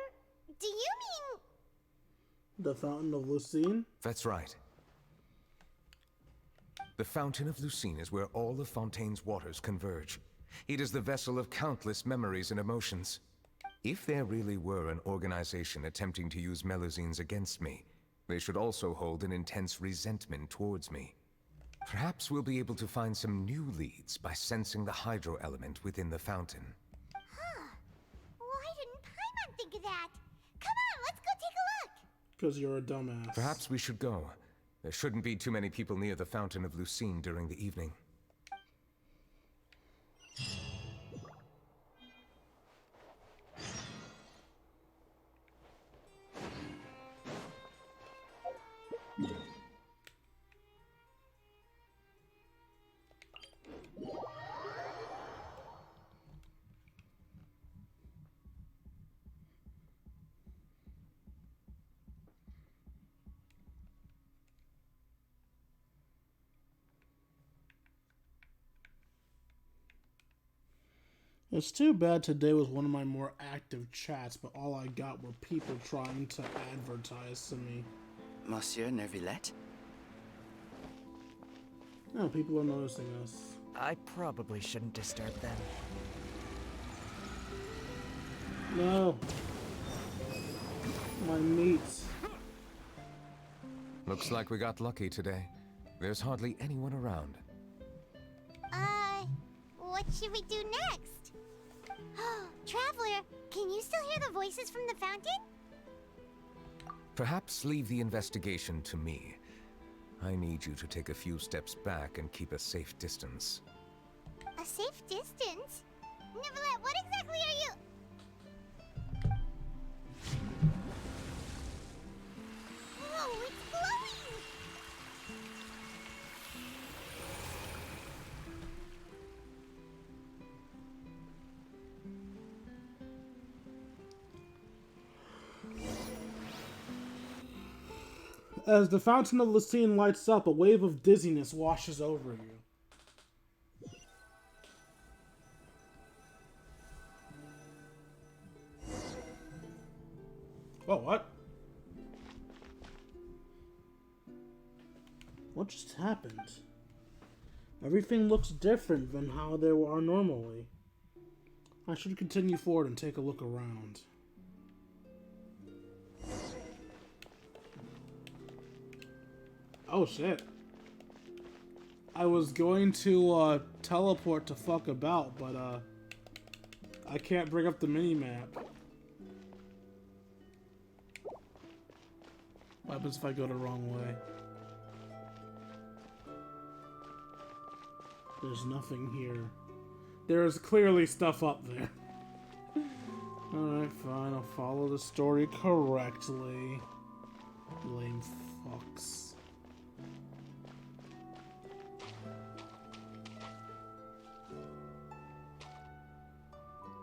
Do you mean... The Fountain of Lucine? That's right. The Fountain of Lucine is where all of Fontaine's waters converge. It is the vessel of countless memories and emotions. If there really were an organization attempting to use Melusines against me, they should also hold an intense resentment towards me. Perhaps we'll be able to find some new leads by sensing the hydro element within the fountain. Huh. Why didn't Paimon think of that? Come on, let's go take a look! Because you're a dumbass. Perhaps we should go. There shouldn't be too many people near the Fountain of Lucine during the evening. It's too bad today was one of my more active chats, but all I got were people trying to advertise to me. Monsieur Neuvillette? No, people are noticing us. I probably shouldn't disturb them. No. My meat. Looks like we got lucky today. There's hardly anyone around. What should we do next? Traveler, can you still hear the voices from the fountain? Perhaps leave the investigation to me. I need you to take a few steps back and keep a safe distance. A safe distance? Neuvillette, what exactly are you... Whoa, it's glowing! As the Fountain of Lucine lights up, a wave of dizziness washes over you. Oh, what? What just happened? Everything looks different than how they are normally. I should continue forward and take a look around. Oh shit. I was going to teleport to fuck about, but I can't bring up the mini-map. What happens if I go the wrong way? There's nothing here. There is clearly stuff up there. Alright, fine. I'll follow the story correctly. Lame fucks.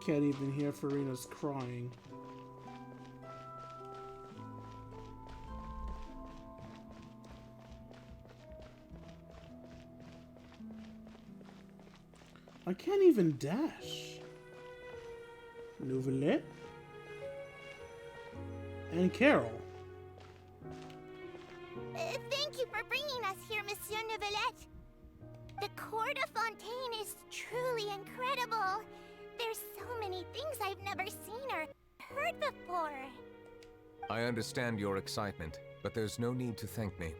Can't even hear Farina's crying. I can't even dash. Neuvillette? And Carol. Thank you for bringing us here, Monsieur Neuvillette. The court of Fontaine is truly incredible. There's so many things I've never seen or heard before. I understand your excitement, but there's no need to thank me.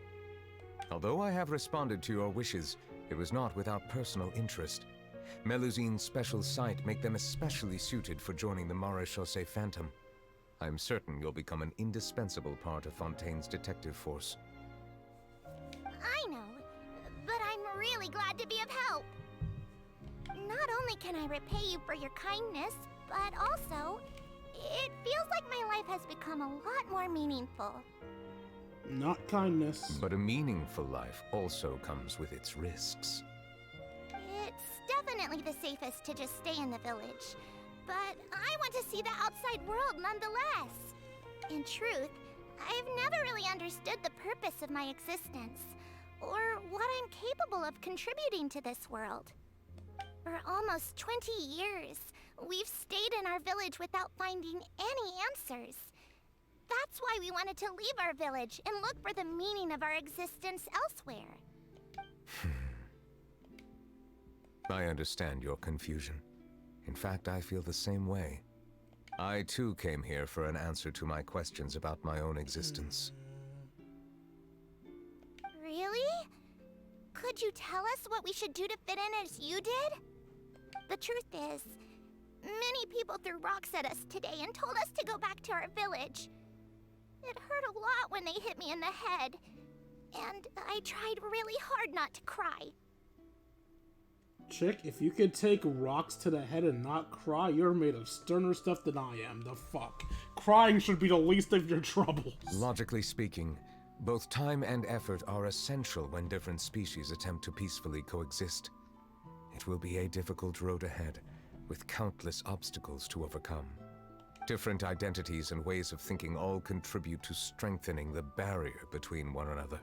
Although I have responded to your wishes, it was not without personal interest. Melusine's special sight make them especially suited for joining the Maréchaussée Phantom. I'm certain you'll become an indispensable part of Fontaine's detective force. I know, but I'm really glad to be of help. only can I repay you for your kindness, but also, it feels like my life has become a lot more meaningful. Not kindness. But a meaningful life also comes with its risks. It's definitely the safest to just stay in the village, but I want to see the outside world nonetheless. In truth, I've never really understood the purpose of my existence, or what I'm capable of contributing to this world. For almost 20 years, we've stayed in our village without finding any answers. That's why we wanted to leave our village and look for the meaning of our existence elsewhere. I understand your confusion. In fact, I feel the same way. I too came here for an answer to my questions about my own existence. Really? Could you tell us what we should do to fit in as you did? The truth is, many people threw rocks at us today and told us to go back to our village. It hurt a lot when they hit me in the head, and I tried really hard not to cry. Chick, if you could take rocks to the head and not cry, you're made of sterner stuff than I am. The fuck? Crying should be the least of your troubles. Logically speaking, both time and effort are essential when different species attempt to peacefully coexist. It will be a difficult road ahead, with countless obstacles to overcome. Different identities and ways of thinking all contribute to strengthening the barrier between one another.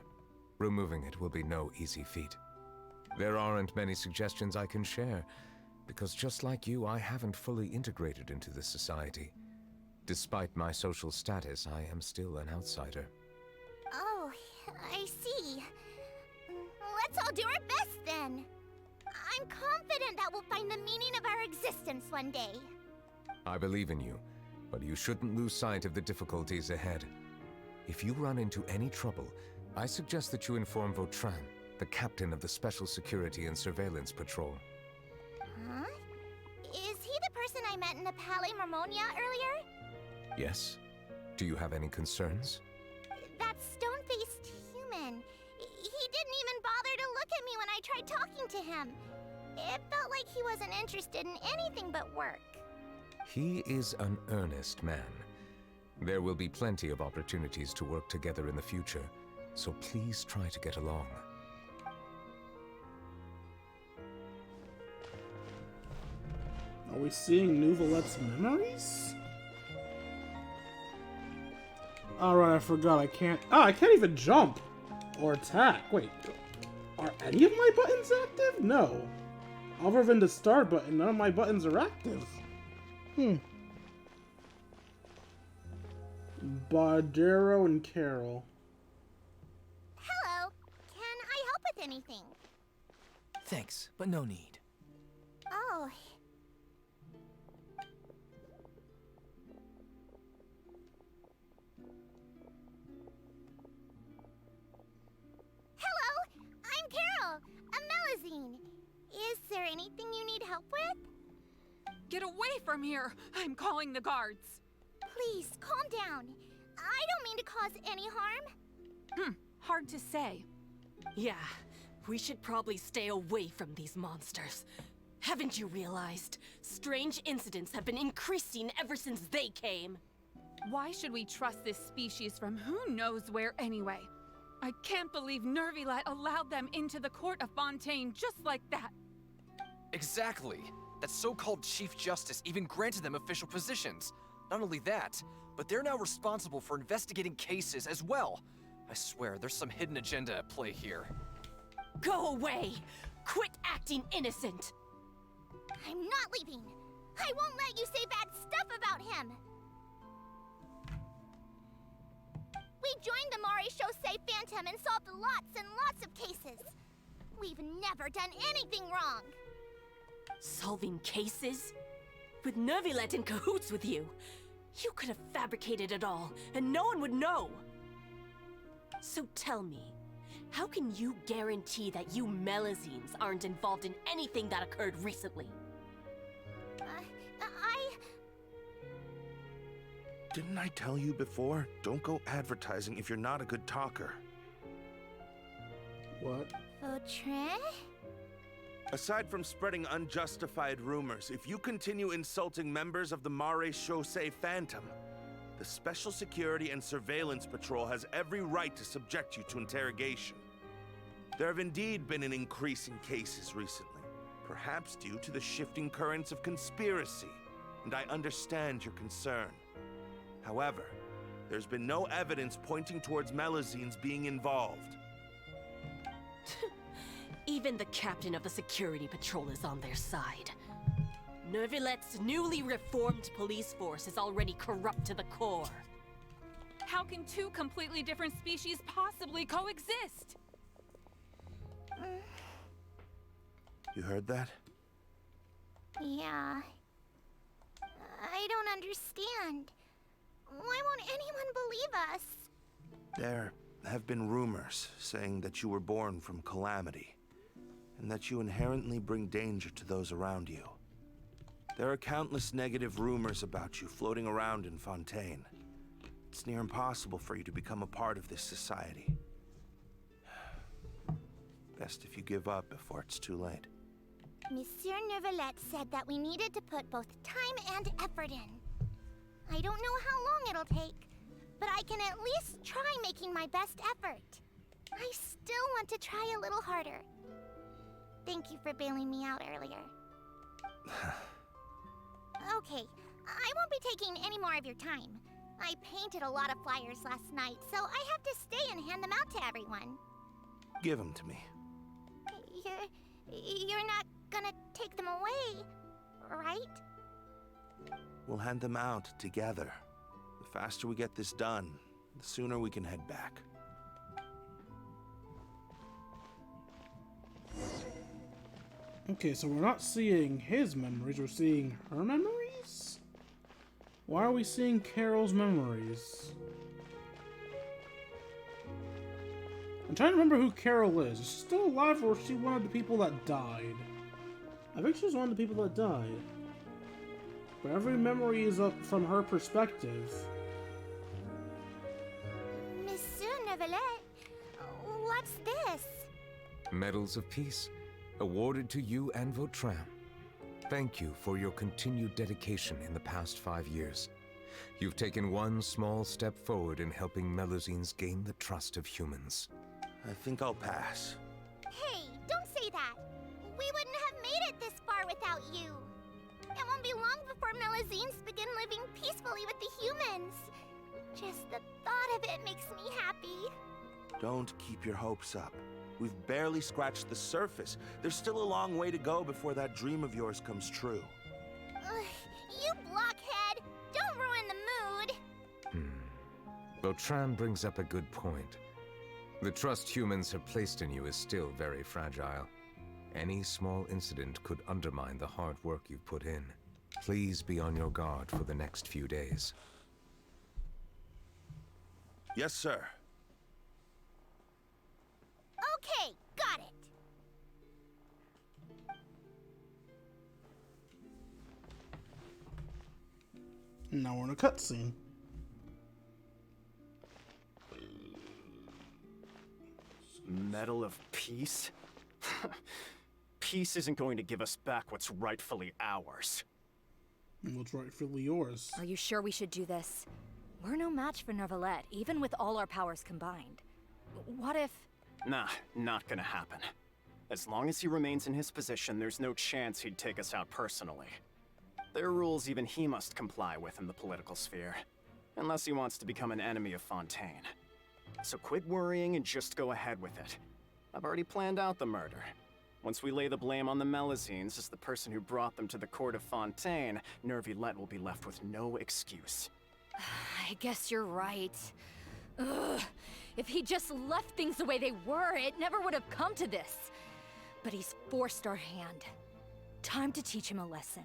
Removing it will be no easy feat. There aren't many suggestions I can share, because just like you, I haven't fully integrated into this society. Despite my social status, I am still an outsider. Oh, I see. Let's all do our best then. I'm confident that we'll find the meaning of our existence one day. I believe in you, but you shouldn't lose sight of the difficulties ahead. If you run into any trouble, I suggest that you inform Vautrin, the captain of the Special Security and Surveillance Patrol. Huh? Is he the person I met in the Palais Marmonia earlier? Yes? Do you have any concerns? That stone-faced human. He didn't even bother to look at me when I tried talking to him. It felt like he wasn't interested in anything but work. He is an earnest man. There will be plenty of opportunities to work together in the future, so please try to get along. Are we seeing Neuvillette's memories? Alright, I forgot I can't... Ah, I can't even jump! Or attack. Wait, are any of my buttons active? No. Other than the start button, none of my buttons are active. Bardero and Carol. Hello. Can I help with anything? Thanks, but no need. Oh. Hello, I'm Carol, a Melazine. Is there anything you need help with? Get away from here! I'm calling the guards. Please, calm down. I don't mean to cause any harm. Hard to say. Yeah, we should probably stay away from these monsters. Haven't you realized? Strange incidents have been increasing ever since they came. Why should we trust this species from who knows where anyway? I can't believe Neuvillette allowed them into the court of Fontaine just like that. Exactly. That so-called Chief Justice even granted them official positions. Not only that, but they're now responsible for investigating cases as well. I swear, there's some hidden agenda at play here. Go away! Quit acting innocent! I'm not leaving. I won't let you say bad stuff about him. We joined the Maréchaussée Phantom and solved lots and lots of cases. We've never done anything wrong. Solving cases? With Neuvillette in cahoots with you. You could have fabricated it all, and no one would know. So tell me, how can you guarantee that you Melazines aren't involved in anything that occurred recently? Didn't I tell you before? Don't go advertising if you're not a good talker. What? Vautrin? Aside from spreading unjustified rumors, if you continue insulting members of the Mare Chaussee Phantom, the Special Security and Surveillance Patrol has every right to subject you to interrogation. There have indeed been an increase in cases recently, perhaps due to the shifting currents of conspiracy, and I understand your concern. However, there's been no evidence pointing towards Melazines being involved. Even the captain of the security patrol is on their side. Neuvillette's newly reformed police force is already corrupt to the core. How can two completely different species possibly coexist? You heard that? Yeah. I don't understand. Why won't anyone believe us? There have been rumors saying that you were born from calamity, and that you inherently bring danger to those around you. There are countless negative rumors about you floating around in Fontaine. It's near impossible for you to become a part of this society. Best if you give up before it's too late. Monsieur Neuvillette said that we needed to put both time and effort in. I don't know how long it'll take, but I can at least try making my best effort. I still want to try a little harder. Thank you for bailing me out earlier. Okay, I won't be taking any more of your time. I painted a lot of flyers last night, so I have to stay and hand them out to everyone. Give them to me. You're not gonna take them away, right? We'll hand them out together. The faster we get this done, the sooner we can head back. Okay, so we're not seeing his memories, we're seeing her memories? Why are we seeing Carol's memories? I'm trying to remember who Carol is. Is she still alive, or is she one of the people that died? I think she's one of the people that died. But every memory is up from her perspective. Monsieur Neuvillette, what's this? Medals of Peace, awarded to you and Vautrin. Thank you for your continued dedication in the past 5 years. You've taken one small step forward in helping Melazines gain the trust of humans. I think I'll pass. Hey, don't say that. We wouldn't have made it this far without you. It won't be long before Melazines begin living peacefully with the humans. Just the thought of it makes me happy. Don't keep your hopes up. We've barely scratched the surface. There's still a long way to go before that dream of yours comes true. You blockhead! Don't ruin the mood! Vautrin brings up a good point. The trust humans have placed in you is still very fragile. Any small incident could undermine the hard work you've put in. Please be on your guard for the next few days. Yes, sir. Okay, got it. Now we're in a cutscene. Medal of Peace? Peace isn't going to give us back what's rightfully ours. What's rightfully yours? Are you sure we should do this? We're no match for Neuvillette, even with all our powers combined. What if... Nah, not gonna happen. As long as he remains in his position, there's no chance he'd take us out personally. There are rules even he must comply with in the political sphere. Unless he wants to become an enemy of Fontaine. So quit worrying and just go ahead with it. I've already planned out the murder. Once we lay the blame on the Melazines as the person who brought them to the court of Fontaine, Neuvillette will be left with no excuse. I guess you're right. Ugh. If he just left things the way they were, it never would have come to this. But he's forced our hand. Time to teach him a lesson.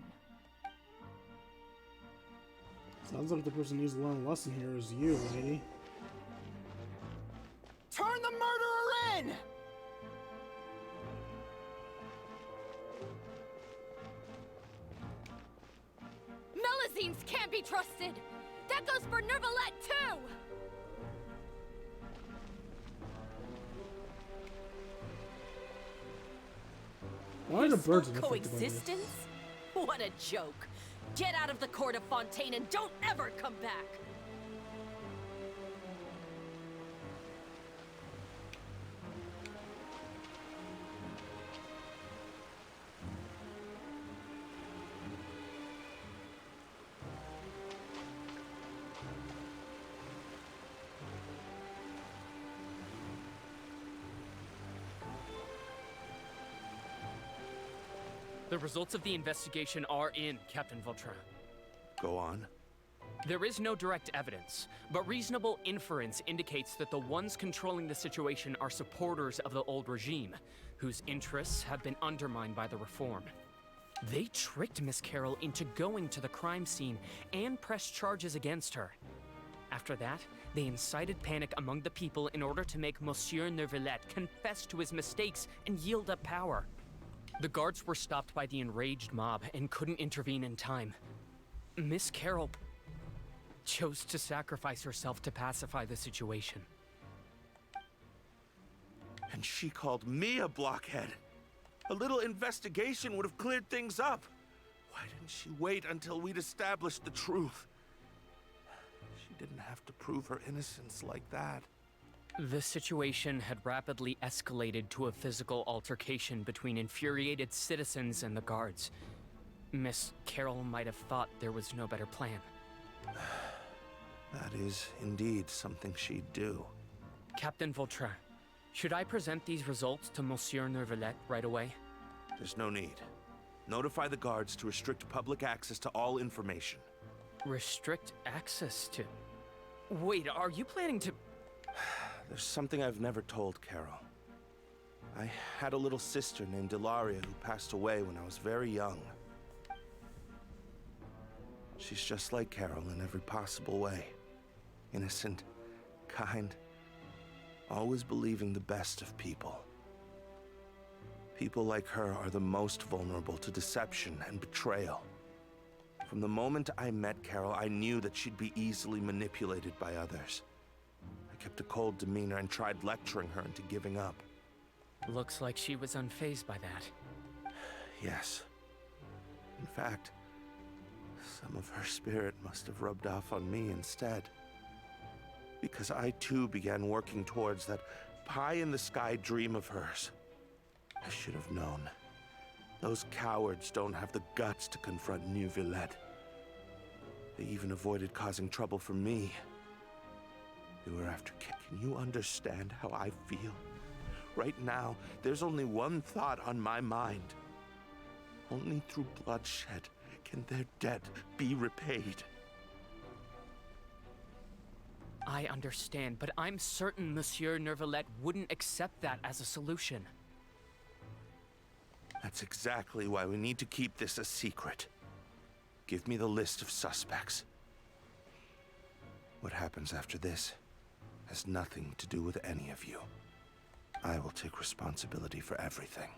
Sounds like the person who needs to learn a lesson here is you, lady. Turn the murderer in! Melazines can't be trusted! That goes for Neuvillette, too! Why are the birds unaffected by this? Coexistence? What a joke. Get out of the court of Fontaine and don't ever come back. The results of the investigation are in, Captain Vautrin. Go on. There is no direct evidence, but reasonable inference indicates that the ones controlling the situation are supporters of the old regime, whose interests have been undermined by the reform. They tricked Miss Carroll into going to the crime scene and pressed charges against her. After that, they incited panic among the people in order to make Monsieur Neuvillette confess to his mistakes and yield up power. The guards were stopped by the enraged mob and couldn't intervene in time. Miss Carroll chose to sacrifice herself to pacify the situation. And she called me a blockhead. A little investigation would have cleared things up. Why didn't she wait until we'd established the truth? She didn't have to prove her innocence like that. The situation had rapidly escalated to a physical altercation between infuriated citizens and the guards. Miss Carroll might have thought there was no better plan. That is indeed something she'd do. Captain Vautrin, should I present these results to Monsieur Neuvillette right away? There's no need. Notify the guards to restrict public access to all information. Restrict access to... Wait, are you planning to... There's something I've never told Carol. I had a little sister named Ilaria who passed away when I was very young. She's just like Carol in every possible way. Innocent, kind, always believing the best of people. People like her are the most vulnerable to deception and betrayal. From the moment I met Carol, I knew that she'd be easily manipulated by others. I kept a cold demeanor and tried lecturing her into giving up. Looks like she was unfazed by that. Yes. In fact, some of her spirit must have rubbed off on me instead. Because I too began working towards that pie-in-the-sky dream of hers. I should have known. Those cowards don't have the guts to confront Neuvillette. They even avoided causing trouble for me. They were after Kit. Can you understand how I feel? Right now, there's only one thought on my mind. Only through bloodshed can their debt be repaid. I understand, but I'm certain Monsieur Neuvillette wouldn't accept that as a solution. That's exactly why we need to keep this a secret. Give me the list of suspects. What happens after this has nothing to do with any of you. I will take responsibility for everything.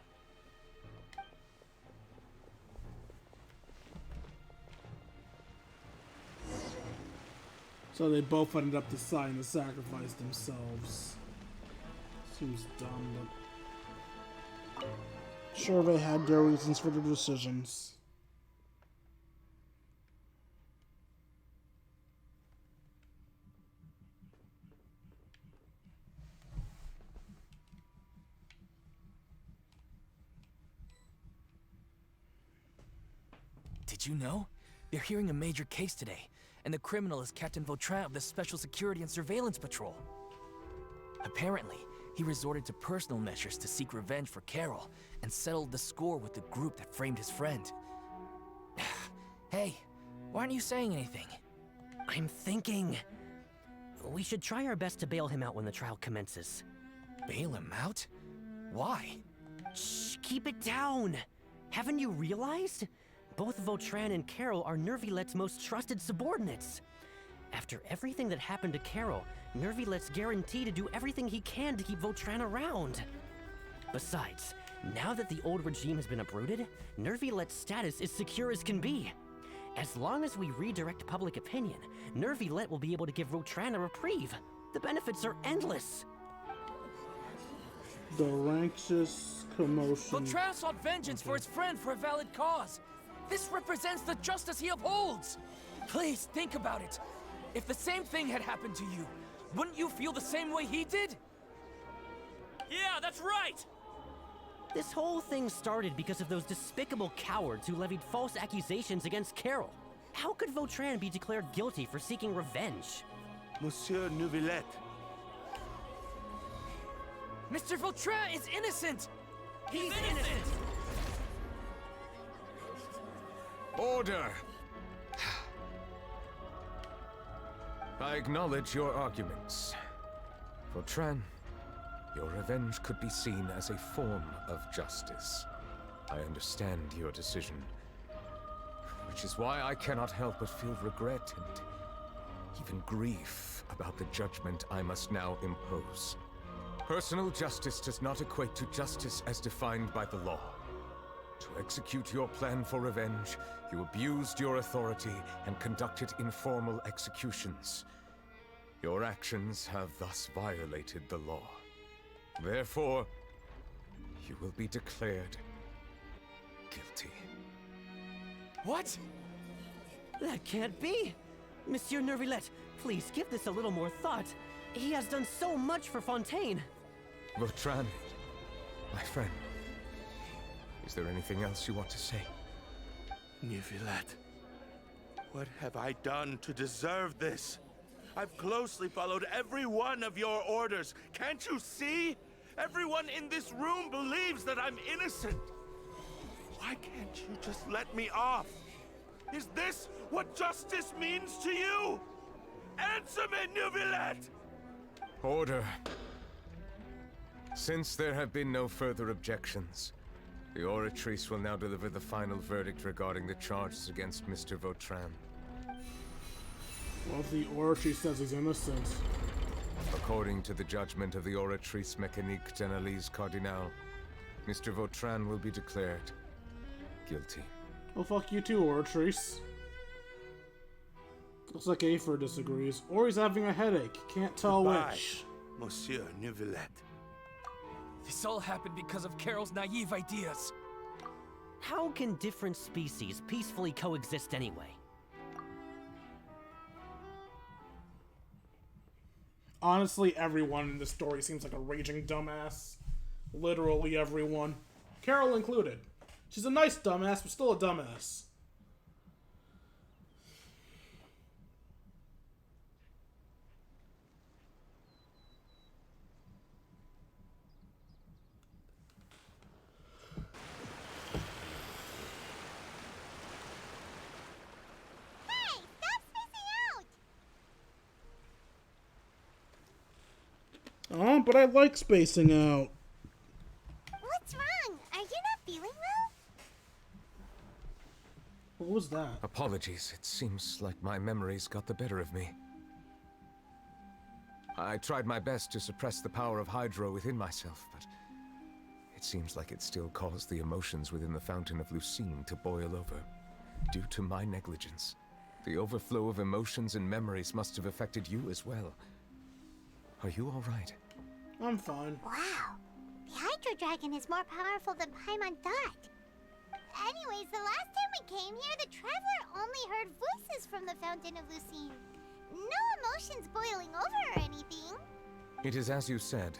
So they both ended up deciding to sacrifice themselves. Seems dumb, but... Sure, they had their reasons for their decisions. Did you know? They're hearing a major case today, and the criminal is Captain Vautrin of the Special Security and Surveillance Patrol. Apparently, he resorted to personal measures to seek revenge for Carol, and settled the score with the group that framed his friend. Hey, why aren't you saying anything? I'm thinking... we should try our best to bail him out when the trial commences. Bail him out? Why? Shh, keep it down! Haven't you realized? Both Vautrin and Carol are Neuvillette's most trusted subordinates. After everything that happened to Carol, Neuvillette's guaranteed to do everything he can to keep Vautrin around. Besides, now that the old regime has been uprooted, Neuvillette's status is secure as can be. As long as we redirect public opinion, Neuvillette will be able to give Vautrin a reprieve. The benefits are endless. The ranxious commotion. Vautrin sought vengeance for his friend for a valid cause. This represents the justice he upholds. Please, think about it. If the same thing had happened to you, wouldn't you feel the same way he did? Yeah, that's right! This whole thing started because of those despicable cowards who levied false accusations against Carol. How could Vautrin be declared guilty for seeking revenge? Monsieur Neuvillette. Mr. Vautrin is innocent! He's innocent! Order! I acknowledge your arguments. Vautrin, your revenge could be seen as a form of justice. I understand your decision, which is why I cannot help but feel regret and even grief about the judgment I must now impose. Personal justice does not equate to justice as defined by the law. To execute your plan for revenge, you abused your authority and conducted informal executions. Your actions have thus violated the law. Therefore, you will be declared guilty. What? That can't be! Monsieur Neuvillette, please give this a little more thought. He has done so much for Fontaine. Vautrin, my friend, is there anything else you want to say? Neuvillette, what have I done to deserve this? I've closely followed every one of your orders. Can't you see? Everyone in this room believes that I'm innocent. Why can't you just let me off? Is this what justice means to you? Answer me, Neuvillette! Order. Since there have been no further objections, the Oratrice will now deliver the final verdict regarding the charges against Mr. Vautrin. Well, if the Oratrice says he's innocent. According to the judgment of the Oratrice Mécanique d'Analyse Cardinal, Mr. Vautrin will be declared guilty. Well, fuck you too, Oratrice. Looks like Afer disagrees. Or he's having a headache. Can't tell Goodbye, which. Monsieur Neuvillette. This all happened because of Carol's naive ideas. How can different species peacefully coexist anyway? Honestly, everyone in this story seems like a raging dumbass. Literally everyone. Carol included. She's a nice dumbass, but still a dumbass. Hey, stop spacing out! But I like spacing out. What's wrong? Are you not feeling well? What was that? Apologies, it seems like my memories got the better of me. I tried my best to suppress the power of Hydro within myself, but it seems like it still caused the emotions within the Fountain of Lucine to boil over. Due to my negligence, the overflow of emotions and memories must have affected you as well. Are you all right? I'm fine. Wow. The Hydro Dragon is more powerful than Paimon thought. Anyways, the last time we came here, the Traveler only heard voices from the Fountain of Lucine. No emotions boiling over or anything. It is as you said.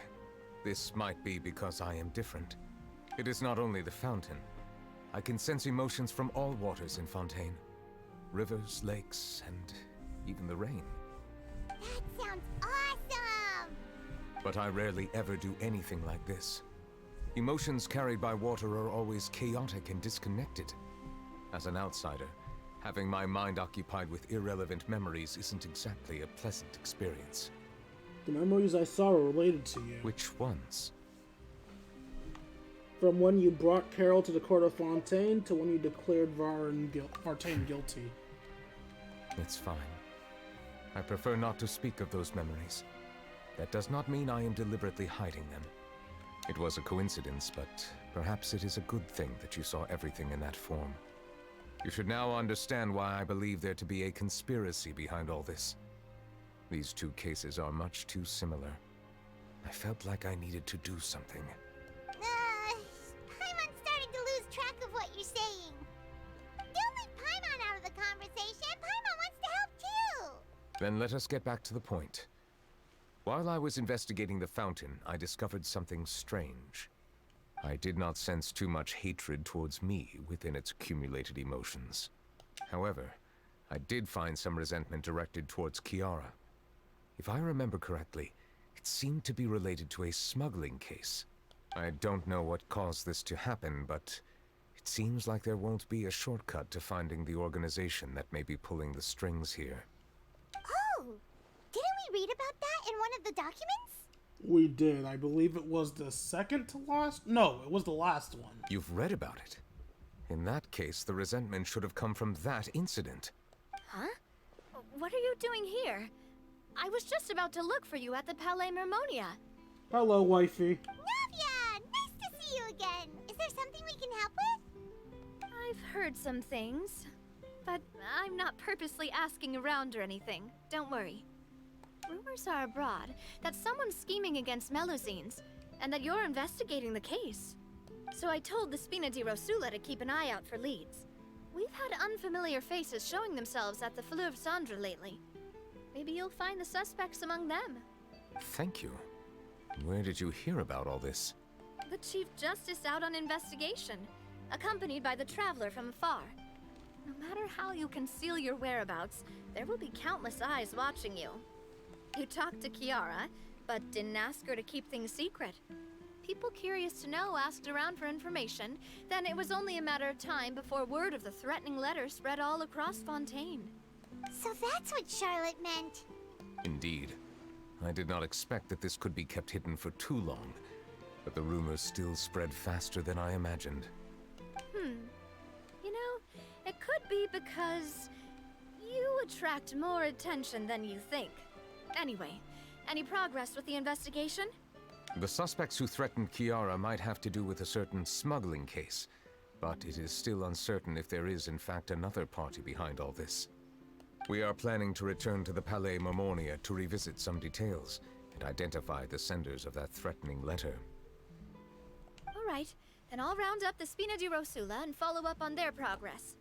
This might be because I am different. It is not only the fountain. I can sense emotions from all waters in Fontaine. Rivers, lakes, and even the rain. That sounds awesome! But I rarely ever do anything like this. Emotions carried by water are always chaotic and disconnected. As an outsider, having my mind occupied with irrelevant memories isn't exactly a pleasant experience. The memories I saw are related to you. Which ones? From when you brought Carol to the court of Fontaine to when you declared Fontaine guilty. It's fine. I prefer not to speak of those memories. That does not mean I am deliberately hiding them. It was a coincidence, but perhaps it is a good thing that you saw everything in that form. You should now understand why I believe there to be a conspiracy behind all this. These two cases are much too similar. I felt like I needed to do something. Paimon's starting to lose track of what you're saying. Don't leave Paimon out of the conversation. Paimon wants to help too. Then let us get back to the point. While I was investigating the fountain, I discovered something strange. I did not sense too much hatred towards me within its accumulated emotions. However, I did find some resentment directed towards Kiara. If I remember correctly, it seemed to be related to a smuggling case. I don't know what caused this to happen, but it seems like there won't be a shortcut to finding the organization that may be pulling the strings here. Oh! Didn't we read about that in one of the documents? We did. I believe it was the second to last? No, it was the last one. You've read about it? In that case, the resentment should have come from that incident. Huh? What are you doing here? I was just about to look for you at the Palais Mermonia. Hello, wifey. Navia! Nice to see you again. Is there something we can help with? I've heard some things, but I'm not purposely asking around or anything. Don't worry. Rumors are abroad that someone's scheming against Melusines, and that you're investigating the case. So I told the Spina di Rosula to keep an eye out for leads. We've had unfamiliar faces showing themselves at the Fleuve Cendre lately. Maybe you'll find the suspects among them. Thank you. Where did you hear about all this? The Chief Justice out on investigation, accompanied by the Traveler from afar. No matter how you conceal your whereabouts, there will be countless eyes watching you. You talked to Kiara, but didn't ask her to keep things secret. People curious to know asked around for information, then it was only a matter of time before word of the threatening letter spread all across Fontaine. So that's what Charlotte meant. Indeed. I did not expect that this could be kept hidden for too long, but the rumors still spread faster than I imagined. You know, it could be because you attract more attention than you think. Anyway, any progress with the investigation? The suspects who threatened Kiara might have to do with a certain smuggling case, but it is still uncertain if there is in fact another party behind all this. We are planning to return to the Palais Mermonia to revisit some details and identify the senders of that threatening letter. All right, then I'll round up the Spina di Rosula and follow up on their progress.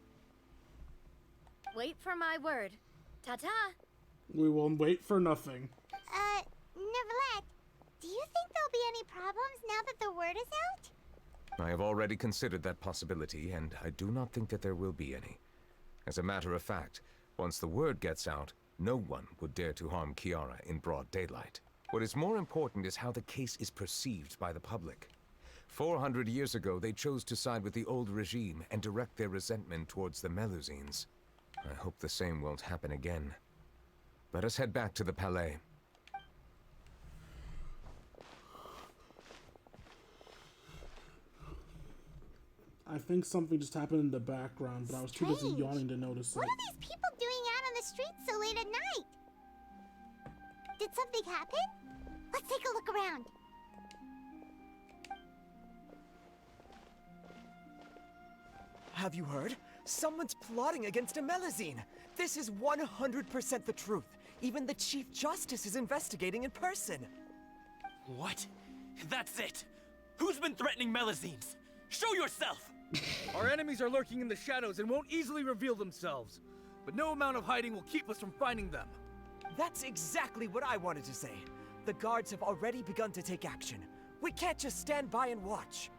Wait for my word. Ta-ta! We will wait for nothing. Neuvillette, do you think there'll be any problems now that the word is out? I have already considered that possibility, and I do not think that there will be any. As a matter of fact, once the word gets out, no one would dare to harm Kiara in broad daylight. What is more important is how the case is perceived by the public. 400 years ago, they chose to side with the old regime and direct their resentment towards the Melusines. I hope the same won't happen again. Let us head back to the Palais. I think something just happened in the background, but I was too busy yawning to notice it. What are these people doing out on the streets so late at night? Did something happen? Let's take a look around. Have you heard? Someone's plotting against a Melusine. This is 100% the truth. Even the Chief Justice is investigating in person. What? That's it! Who's been threatening Melusines? Show yourself! Our enemies are lurking in the shadows and won't easily reveal themselves. But no amount of hiding will keep us from finding them. That's exactly what I wanted to say. The guards have already begun to take action. We can't just stand by and watch.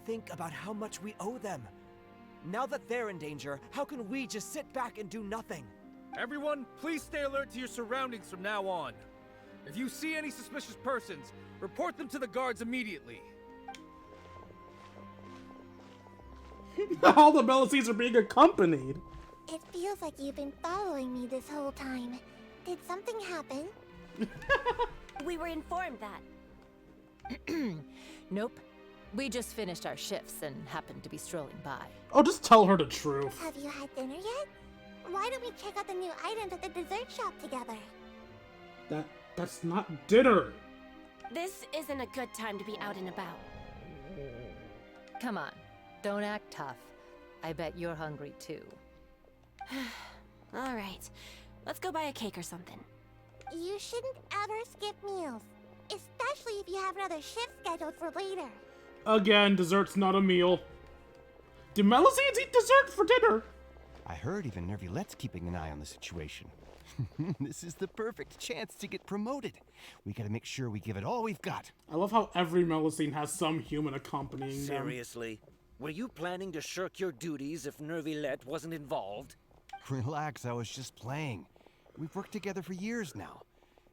Think about how much we owe them. Now that they're in danger, how can we just sit back and do nothing? Everyone, please stay alert to your surroundings from now on. If you see any suspicious persons, report them to the guards immediately. All the Melusines are being accompanied. It feels like you've been following me this whole time. Did something happen? We were informed that. Nope. We just finished our shifts and happened to be strolling by. Oh, just tell her the truth. Have you had dinner yet? Why don't we check out the new items at the dessert shop together? That's not dinner. This isn't a good time to be out and about. Come on. Don't act tough. I bet you're hungry too. All right. Let's go buy a cake or something. You shouldn't ever skip meals. Especially if you have another shift scheduled for later. Again, dessert's not a meal. Do Melusines eat dessert for dinner? I heard even Neuvillette's keeping an eye on the situation. This is the perfect chance to get promoted. We gotta make sure we give it all we've got. I love how every Melusine has some human accompanying them. Seriously? Were you planning to shirk your duties if Neuvillette wasn't involved? Relax, I was just playing. We've worked together for years now.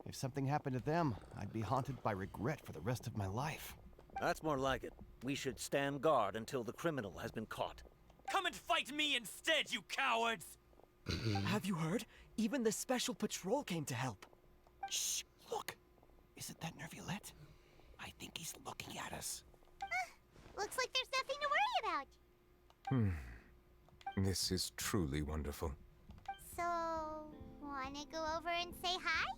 If something happened to them, I'd be haunted by regret for the rest of my life. That's more like it. We should stand guard until the criminal has been caught. Come and fight me instead, you cowards! Have you heard? Even the special patrol came to help. Shh, look. Isn't that Neuvillette? I think he's looking at us. Looks like there's nothing to worry about. This is truly wonderful. So, wanna go over and say hi?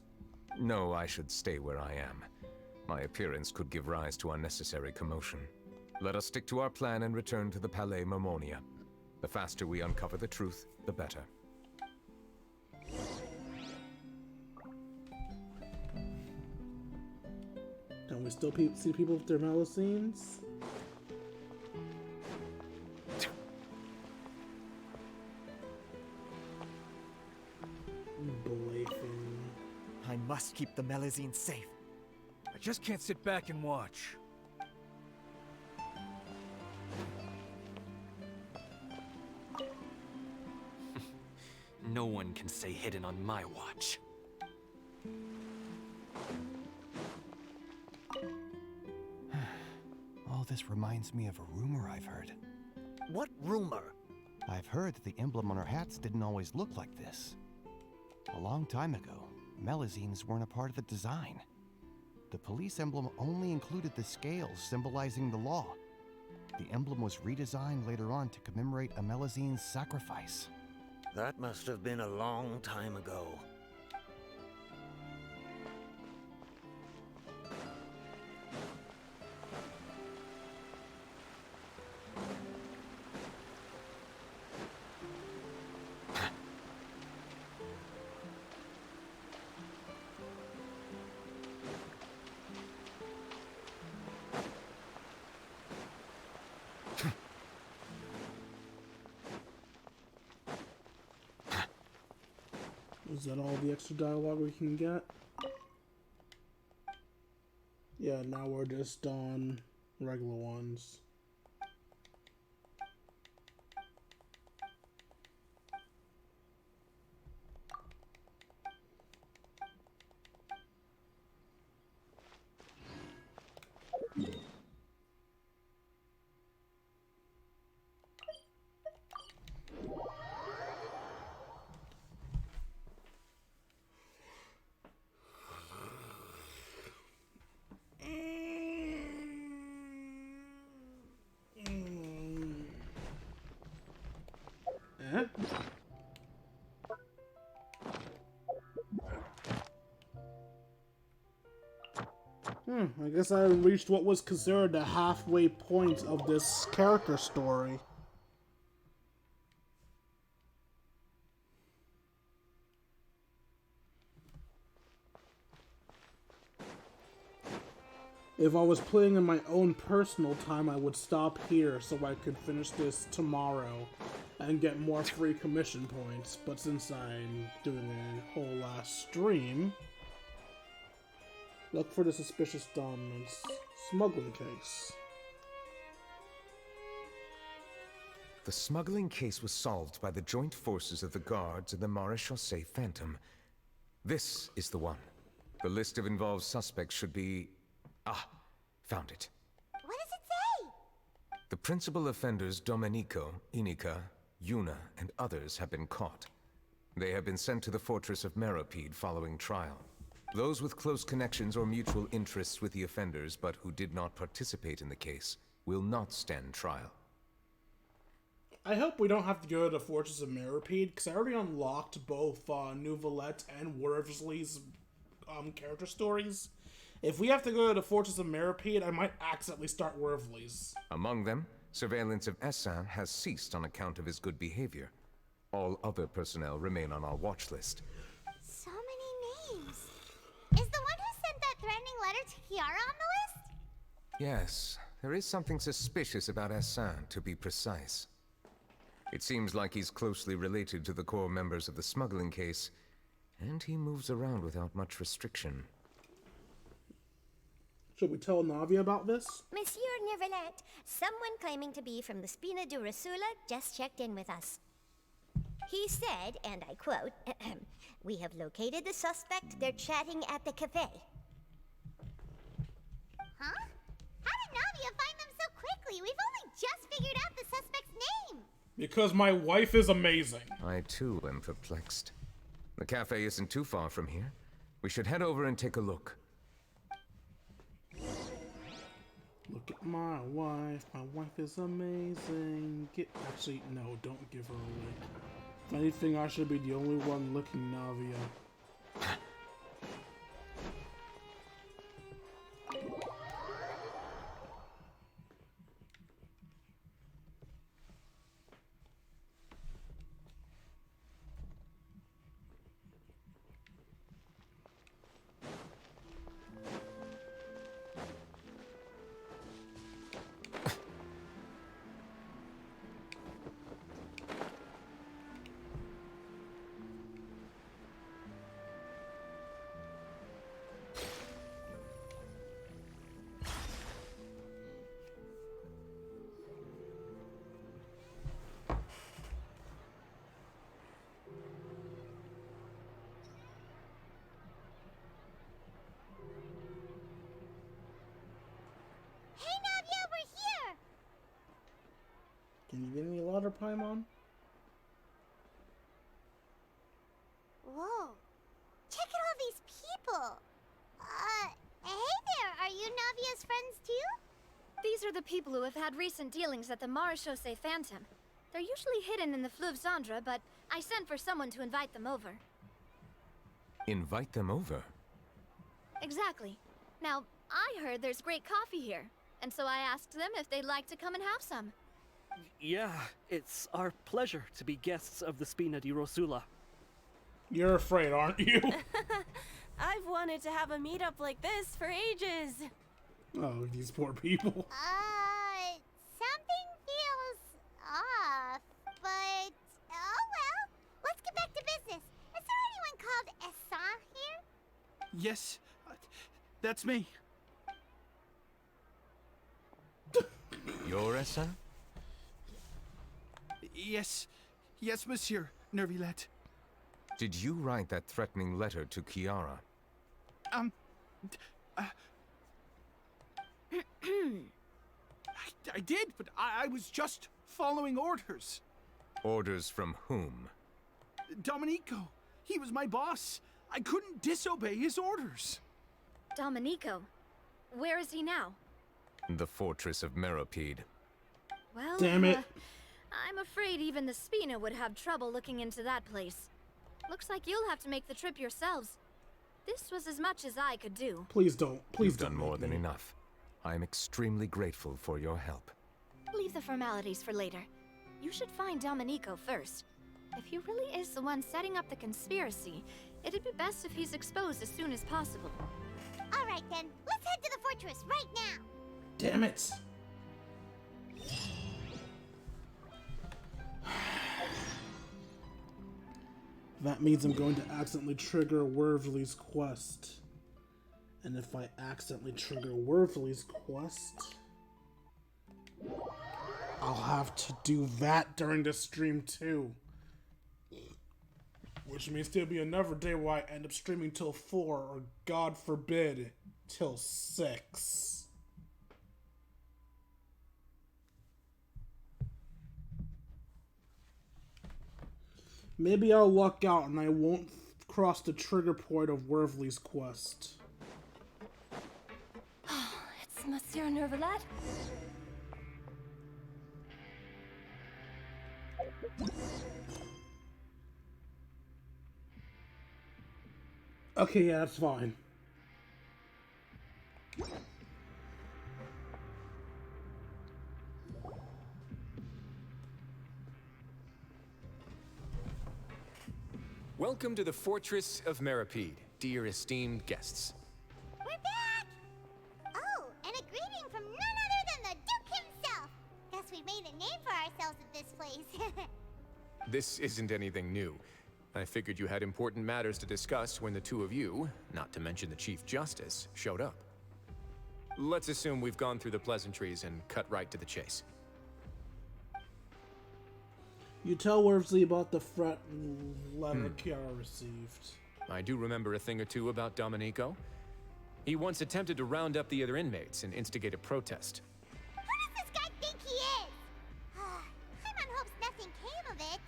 No, I should stay where I am. My appearance could give rise to unnecessary commotion. Let us stick to our plan and return to the Palais Mermonia. The faster we uncover the truth, the better. Can we still see people with their Melusines? Blafing. I must keep the Melusine safe. I just can't sit back and watch. No one can stay hidden on my watch. All this reminds me of a rumor I've heard. What rumor? I've heard that the emblem on our hats didn't always look like this. A long time ago, Melusines weren't a part of the design. The police emblem only included the scales symbolizing the law. The emblem was redesigned later on to commemorate a Melusine's sacrifice. That must have been a long time ago. Is that all the extra dialogue we can get? Yeah, now we're just on regular ones. I guess I reached what was considered the halfway point of this character story. If I was playing in my own personal time, I would stop here so I could finish this tomorrow and get more free commission points. But since I'm doing a whole last stream, look for the suspicious dominance smuggling case. The smuggling case was solved by the joint forces of the guards and the Maréchaussée Phantom. This is the one. The list of involved suspects should be... Ah, found it. What does it say? The principal offenders Domenico, Inica, Yuna, and others have been caught. They have been sent to the fortress of Meropide following trial. Those with close connections or mutual interests with the offenders, but who did not participate in the case, will not stand trial. I hope we don't have to go to the Fortress of Meropide, because I already unlocked both Neuvillette and Worsley's character stories. If we have to go to the Fortress of Meropide, I might accidentally start Worsley's. Among them, surveillance of Essin has ceased on account of his good behavior. All other personnel remain on our watch list. So many names. Is the one who sent that threatening letter to Kiara on the list? Yes, there is something suspicious about Hassan, to be precise. It seems like he's closely related to the core members of the smuggling case, and he moves around without much restriction. Should we tell Navia about this? Monsieur Neuvillette, someone claiming to be from the Spina di Rosula just checked in with us. He said, and I quote, "We have located the suspect. They're chatting at the cafe." Huh? How did Navia find them so quickly? We've only just figured out the suspect's name. Because my wife is amazing. I too am perplexed. The cafe isn't too far from here. We should head over and take a look. Look at my wife. My wife is amazing. Actually, no, don't give her away. If anything, I should be the only one looking Navia. Can you get any louder, Paimon? Whoa. Check out all these people. Hey there, are you Navia's friends too? These are the people who have had recent dealings at the Marechaussee Phantom. They're usually hidden in the Fleuve Zandra, but I sent for someone to invite them over. Invite them over? Exactly. Now, I heard there's great coffee here, and so I asked them if they'd like to come and have some. Yeah, it's our pleasure to be guests of the Spina di Rosula. You're afraid, aren't you? I've wanted to have a meetup like this for ages. Oh, these poor people. Something feels off, but oh well. Let's get back to business. Is there anyone called Hassan here? Yes, that's me. You're Hassan? Yes, Monsieur Neuvillette. Did you write that threatening letter to Kiara? I did, but I was just following orders. Orders from whom? Domenico. He was my boss. I couldn't disobey his orders. Domenico? Where is he now? The fortress of Meropide. Well, damn it. I'm afraid even the Spina would have trouble looking into that place. Looks like you'll have to make the trip yourselves. This was as much as I could do. Please don't. Please You've don't. done more than enough. I'm extremely grateful for your help. Leave the formalities for later. You should find Domenico first. If he really is the one setting up the conspiracy, it'd be best if he's exposed as soon as possible. All right then, let's head to the fortress right now. Damn it. That means I'm going to accidentally trigger Wervely's quest. And if I accidentally trigger Wervely's quest, I'll have to do that during the stream too. Which means there'll be another day where I end up streaming till 4, or God forbid, till 6. Maybe I'll luck out and I won't cross the trigger point of Wervely's quest. It's Monsieur Neuvillette. Okay, yeah, that's fine. Welcome to the Fortress of Meropide, dear esteemed guests. We're back! this isn't anything new. I figured you had important matters to discuss when the two of you, not to mention the Chief Justice, showed up. Let's assume we've gone through the pleasantries and cut right to the chase. You tell Worsley about the threat letter Kiara received. I do remember a thing or two about Domenico. He once attempted to round up the other inmates and instigate a protest. Who does this guy think he is? Paimon hopes nothing came of it.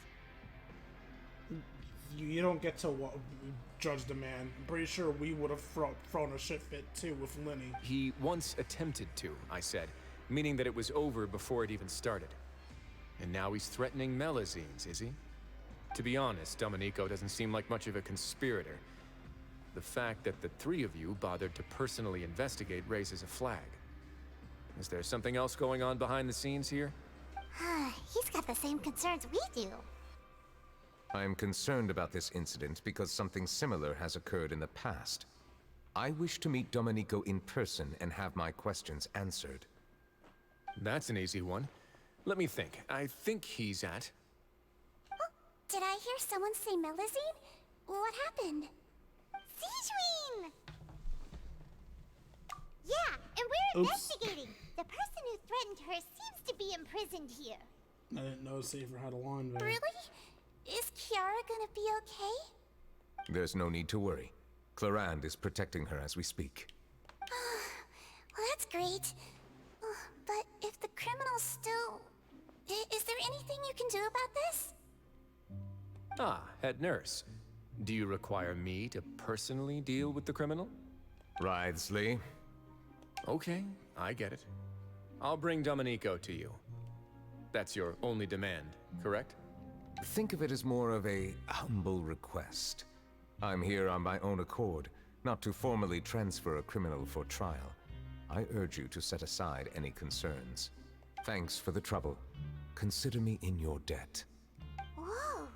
You don't get to judge the man. I'm pretty sure we would have thrown a shit fit too with Lenny. He once attempted to, I said, meaning that it was over before it even started. And now he's threatening Melazines, is he? To be honest, Domenico doesn't seem like much of a conspirator. The fact that the three of you bothered to personally investigate raises a flag. Is there something else going on behind the scenes here? He's got the same concerns we do. I am concerned about this incident because something similar has occurred in the past. I wish to meet Domenico in person and have my questions answered. That's an easy one. Let me think. I think he's at... Did I hear someone say Melazine? What happened? Sijuin! Yeah, and we're investigating. The person who threatened her seems to be imprisoned here. I didn't know Safer had a line there. Really? Is Kiara gonna be okay? There's no need to worry. Clarande is protecting her as we speak. Well, that's great. But if the criminal's still... Is there anything you can do about this? Ah, head nurse. Do you require me to personally deal with the criminal? Wriothesley. Okay, I get it. I'll bring Domenico to you. That's your only demand, correct? Think of it as more of a humble request. I'm here on my own accord, not to formally transfer a criminal for trial. I urge you to set aside any concerns. Thanks for the trouble. Consider me in your debt. Whoa!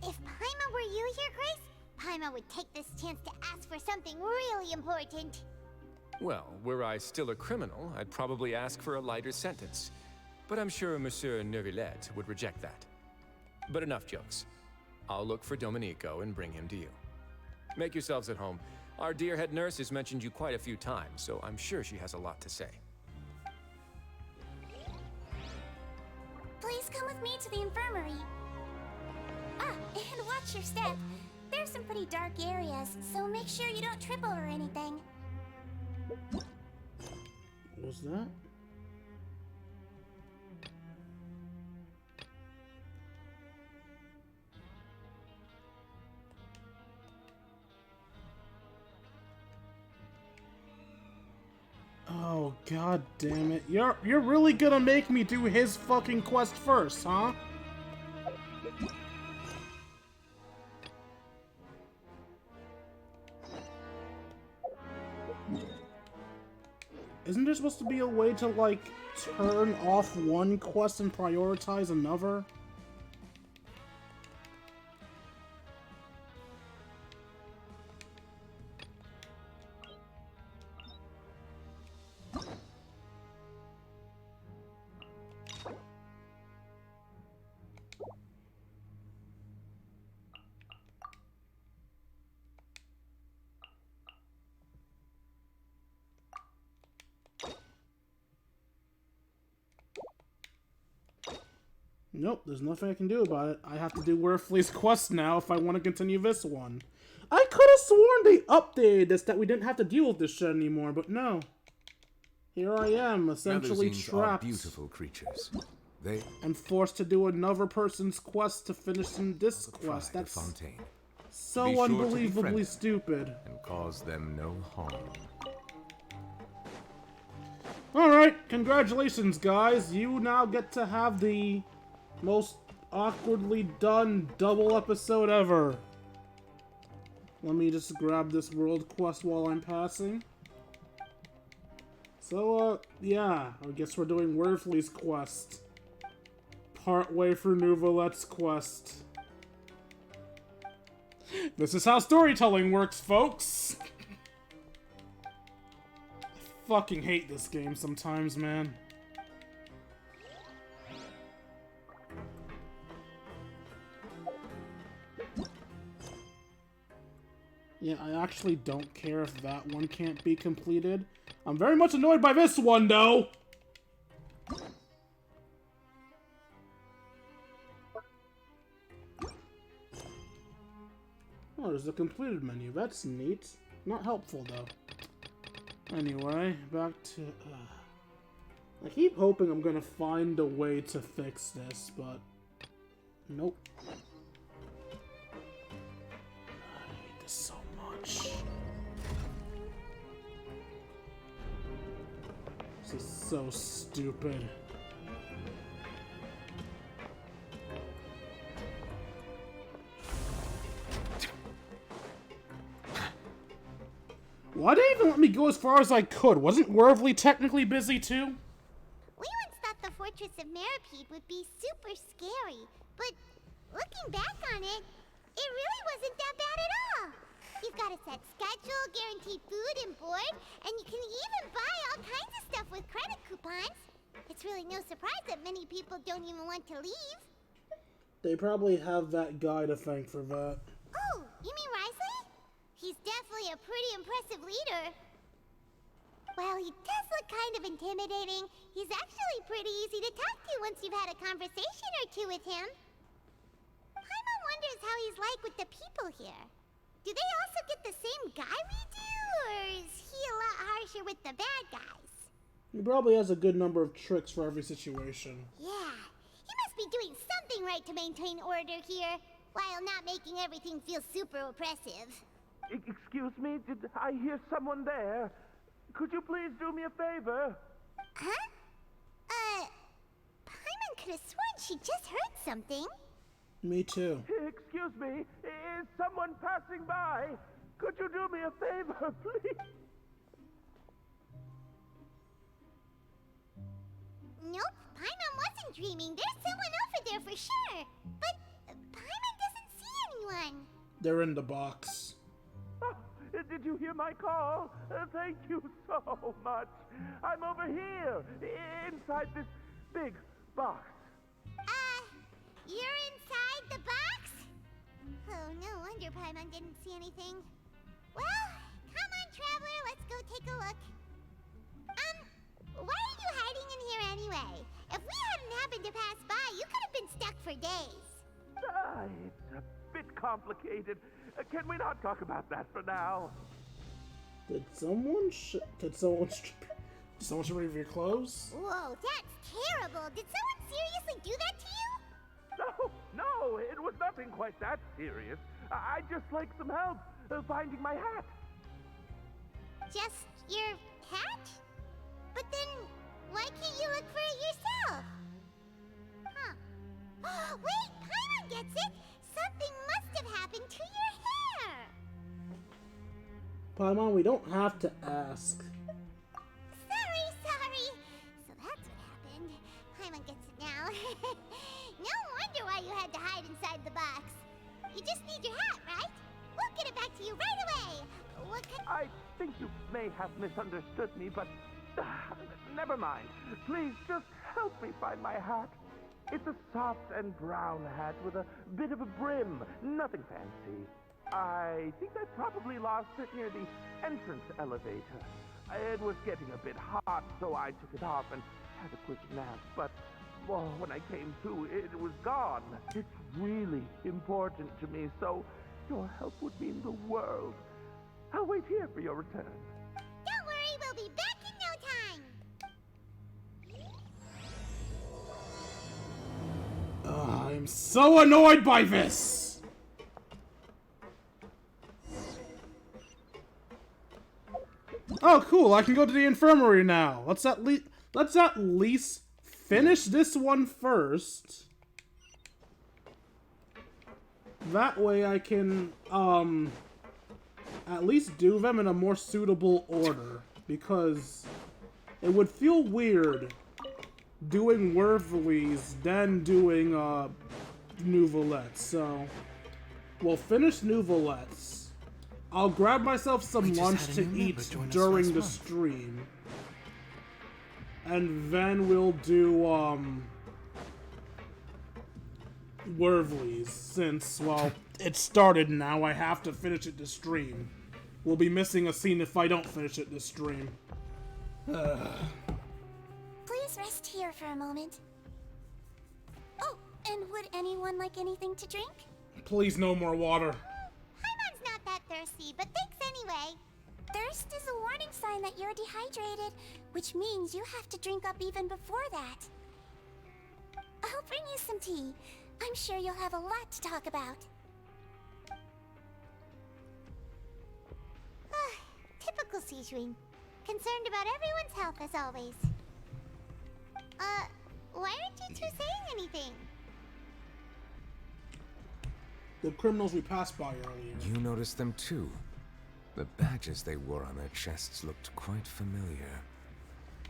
If Paimon were you here, Grace, Paimon would take this chance to ask for something really important. Well, were I still a criminal, I'd probably ask for a lighter sentence. But I'm sure Monsieur Neuvillette would reject that. But enough jokes. I'll look for Domenico and bring him to you. Make yourselves at home. Our dear head nurse has mentioned you quite a few times, so I'm sure she has a lot to say. Please come with me to the infirmary. And watch your step. There's some pretty dark areas, so make sure you don't trip over anything. What was that? Oh, god damn it. You're really gonna make me do his fucking quest first, huh? Isn't there supposed to be a way to, like, turn off one quest and prioritize another? Nope, there's nothing I can do about it. I have to do Werfley's quest now if I want to continue this one. I could have sworn they updated this, that we didn't have to deal with this shit anymore, but no. Here I am, essentially trapped. Are beautiful creatures. And forced to do another person's quest to finish this quest. That's so unbelievably stupid. And cause them no harm. Alright, congratulations guys. You now get to have the most awkwardly done double episode ever. Let me just grab this world quest while I'm passing. So, yeah, I guess we're doing Werfley's quest. Partway through Neuvillette's quest. This is how storytelling works, folks! I fucking hate this game sometimes, man. Yeah, I actually don't care if that one can't be completed. I'm very much annoyed by this one, though! Oh, there's a completed menu. That's neat. Not helpful, though. Anyway, back to... I keep hoping I'm gonna find a way to fix this, but... Nope. I hate this so much. This is so stupid. Why did they even let me go as far as I could? Wasn't Wervely technically busy too? We once thought the Fortress of Meripede would be super scary, but looking back on it, it really wasn't that bad at all. You've got a set schedule, guaranteed food and board, and you can even buy all kinds of stuff with credit coupons. It's really no surprise that many people don't even want to leave. They probably have that guy to thank for that. Oh, you mean Risley? He's definitely a pretty impressive leader. Well, he does look kind of intimidating. He's actually pretty easy to talk to once you've had a conversation or two with him. Paimon wonders how he's like with the people here. Do they also get the same guy we do, or is he a lot harsher with the bad guys? He probably has a good number of tricks for every situation. Yeah, he must be doing something right to maintain order here, while not making everything feel super oppressive. Excuse me, did I hear someone there? Could you please do me a favor? Huh? Paimon could have sworn she just heard something. Me too. Excuse me, is someone passing by? Could you do me a favor, please? Nope, Paimon wasn't dreaming. There's someone over there for sure. But Paimon doesn't see anyone. They're in the box. Oh, did you hear my call? Thank you so much. I'm over here, inside this big box. You're inside the box? Oh, no wonder Paimon didn't see anything. Well, come on, Traveler, let's go take a look. Why are you hiding in here anyway? If we hadn't happened to pass by, you could have been stuck for days. It's a bit complicated. Can we not talk about that for now? Did someone remove your clothes? Whoa, that's terrible. Did someone seriously do that to you? No, it was nothing quite that serious. I'd just like some help finding my hat. Just your hat? But then, why can't you look for it yourself? Huh. Wait, Paimon gets it! Something must have happened to your hair! Paimon, we don't have to ask. Sorry. So that's what happened. Paimon gets it now. No wonder why you had to hide inside the box. You just need your hat, right? We'll get it back to you right away. I think you may have misunderstood me, but never mind. Please just help me find my hat. It's a soft and brown hat with a bit of a brim. Nothing fancy. I think I probably lost it near the entrance elevator. It was getting a bit hot, so I took it off and had a quick nap. But when I came to, it was gone. It's really important to me, so your help would mean the world. I'll wait here for your return. Don't worry, we'll be back in no time. I'm so annoyed by this! Oh, cool, I can go to the infirmary now. Let's at least finish this one first. That way I can, at least do them in a more suitable order. Because it would feel weird doing Wervely's, then doing, Neuvillette. So, we'll finish Neuvillette's. I'll grab myself some lunch to eat during the stream. And then we'll do, Wervlies, since, well, it started now, I have to finish it this stream. We'll be missing a scene if I don't finish it this stream. Please rest here for a moment. Oh, and would anyone like anything to drink? Please, no more water. Paimon's not that thirsty, but thanks anyway. Thirst is a warning sign that you're dehydrated, which means you have to drink up even before that. I'll bring you some tea. I'm sure you'll have a lot to talk about. Typical Sejuin. Concerned about everyone's health as always. Why aren't you two saying anything? The criminals we passed by earlier. You noticed them too. The badges they wore on their chests looked quite familiar.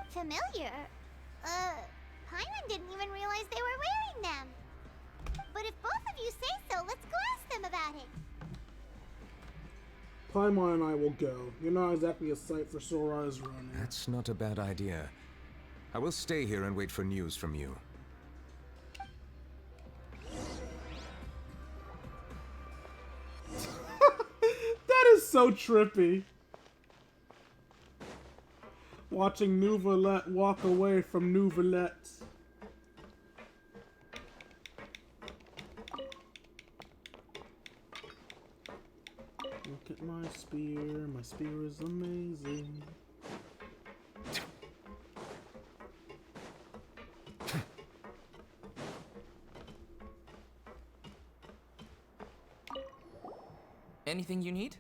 Familiar? Paimon didn't even realize they were wearing them. But if both of you say so, let's go ask them about it. Paimon and I will go. You're not exactly a sight for sore eyes running. That's not a bad idea. I will stay here and wait for news from you. That is so trippy. Watching Neuvillette walk away from Neuvillette. Look at my spear. My spear is amazing. Anything you need?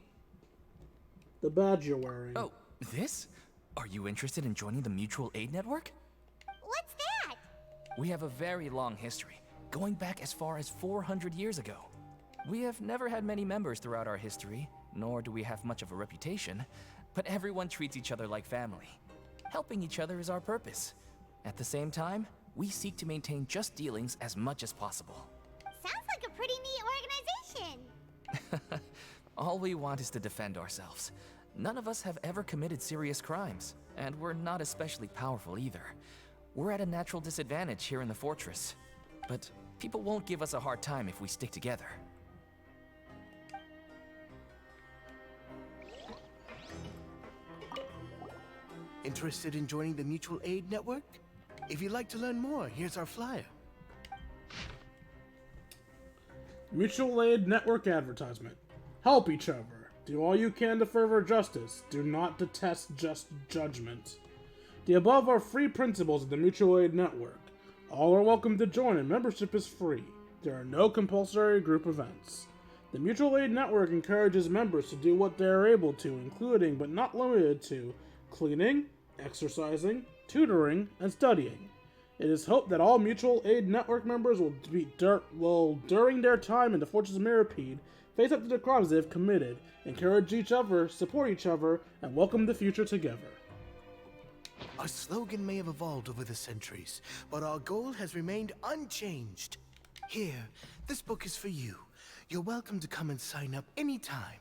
The badge you're wearing. Oh, this? Are you interested in joining the Mutual Aid Network? What's that? We have a very long history, going back as far as 400 years ago. We have never had many members throughout our history, nor do we have much of a reputation, but everyone treats each other like family. Helping each other is our purpose. At the same time, we seek to maintain just dealings as much as possible. Sounds like a pretty neat organization. All we want is to defend ourselves. None of us have ever committed serious crimes, and we're not especially powerful either. We're at a natural disadvantage here in the fortress, but people won't give us a hard time if we stick together. Interested in joining the Mutual Aid Network? If you'd like to learn more, here's our flyer. Mutual Aid Network advertisement. Help each other. Do all you can to further justice. Do not detest just judgment. The above are free principles of the Mutual Aid Network. All are welcome to join and membership is free. There are no compulsory group events. The Mutual Aid Network encourages members to do what they are able to, including but not limited to cleaning, exercising, tutoring, and studying. It is hoped that all Mutual Aid Network members will during their time in the Fortress of Mirapede, face up to the crimes they have committed, encourage each other, support each other, and welcome the future together. Our slogan may have evolved over the centuries, but our goal has remained unchanged. Here, this book is for you. You're welcome to come and sign up anytime.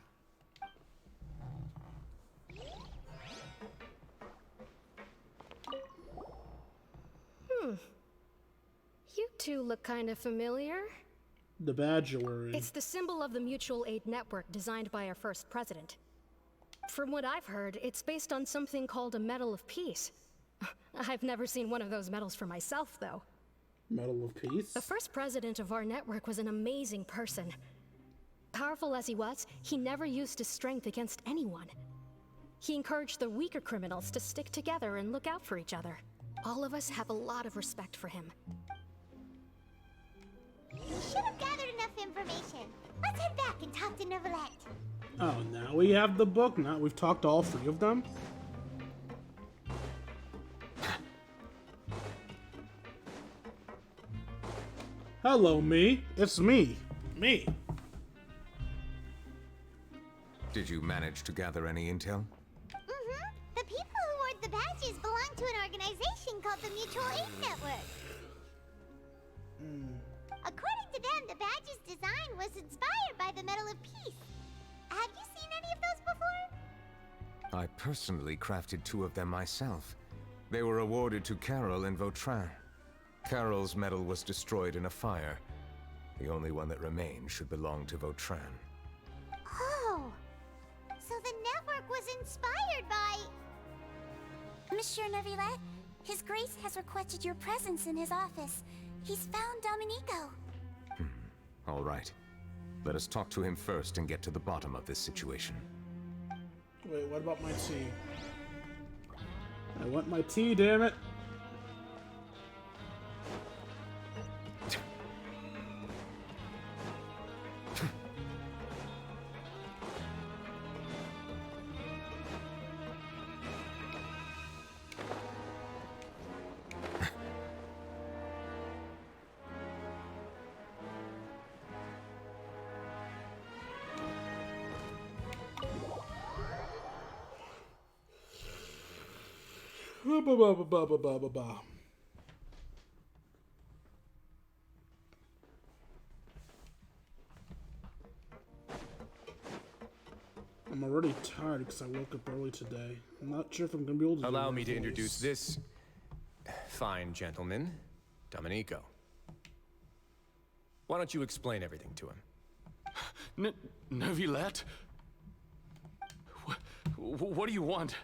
You two look kind of familiar. The badge you're wearing. It's the symbol of the Mutual Aid Network designed by our first president. From what I've heard, it's based on something called a Medal of Peace. I've never seen one of those medals for myself, though. Medal of Peace? The first president of our network was an amazing person. Powerful as he was, he never used his strength against anyone. He encouraged the weaker criminals to stick together and look out for each other. All of us have a lot of respect for him. We should have gathered enough information. Let's head back and talk to Neuvillette. Oh, now we have the book. Now we've talked to all three of them. Hello, me. It's me. Me. Did you manage to gather any intel? The people who wore the badges belong to an organization called the Mutual Aid Network. According to them, the badge's design was inspired by the Medal of Peace. Have you seen any of those before? I personally crafted 2 of them myself. They were awarded to Carol and Vautrin. Carol's medal was destroyed in a fire. The only one that remains should belong to Vautrin. Oh, so the network was inspired by... Monsieur Neuvillette, His Grace has requested your presence in his office. He's found Domenico. All right. Let us talk to him first and get to the bottom of this situation. Wait, what about my tea? I want my tea, damn it! I'm already tired because I woke up early today. I'm not sure if I'm gonna be able to allow me to introduce this fine gentleman, Domenico. Why don't you explain everything to him? Neuvillette? What do you want?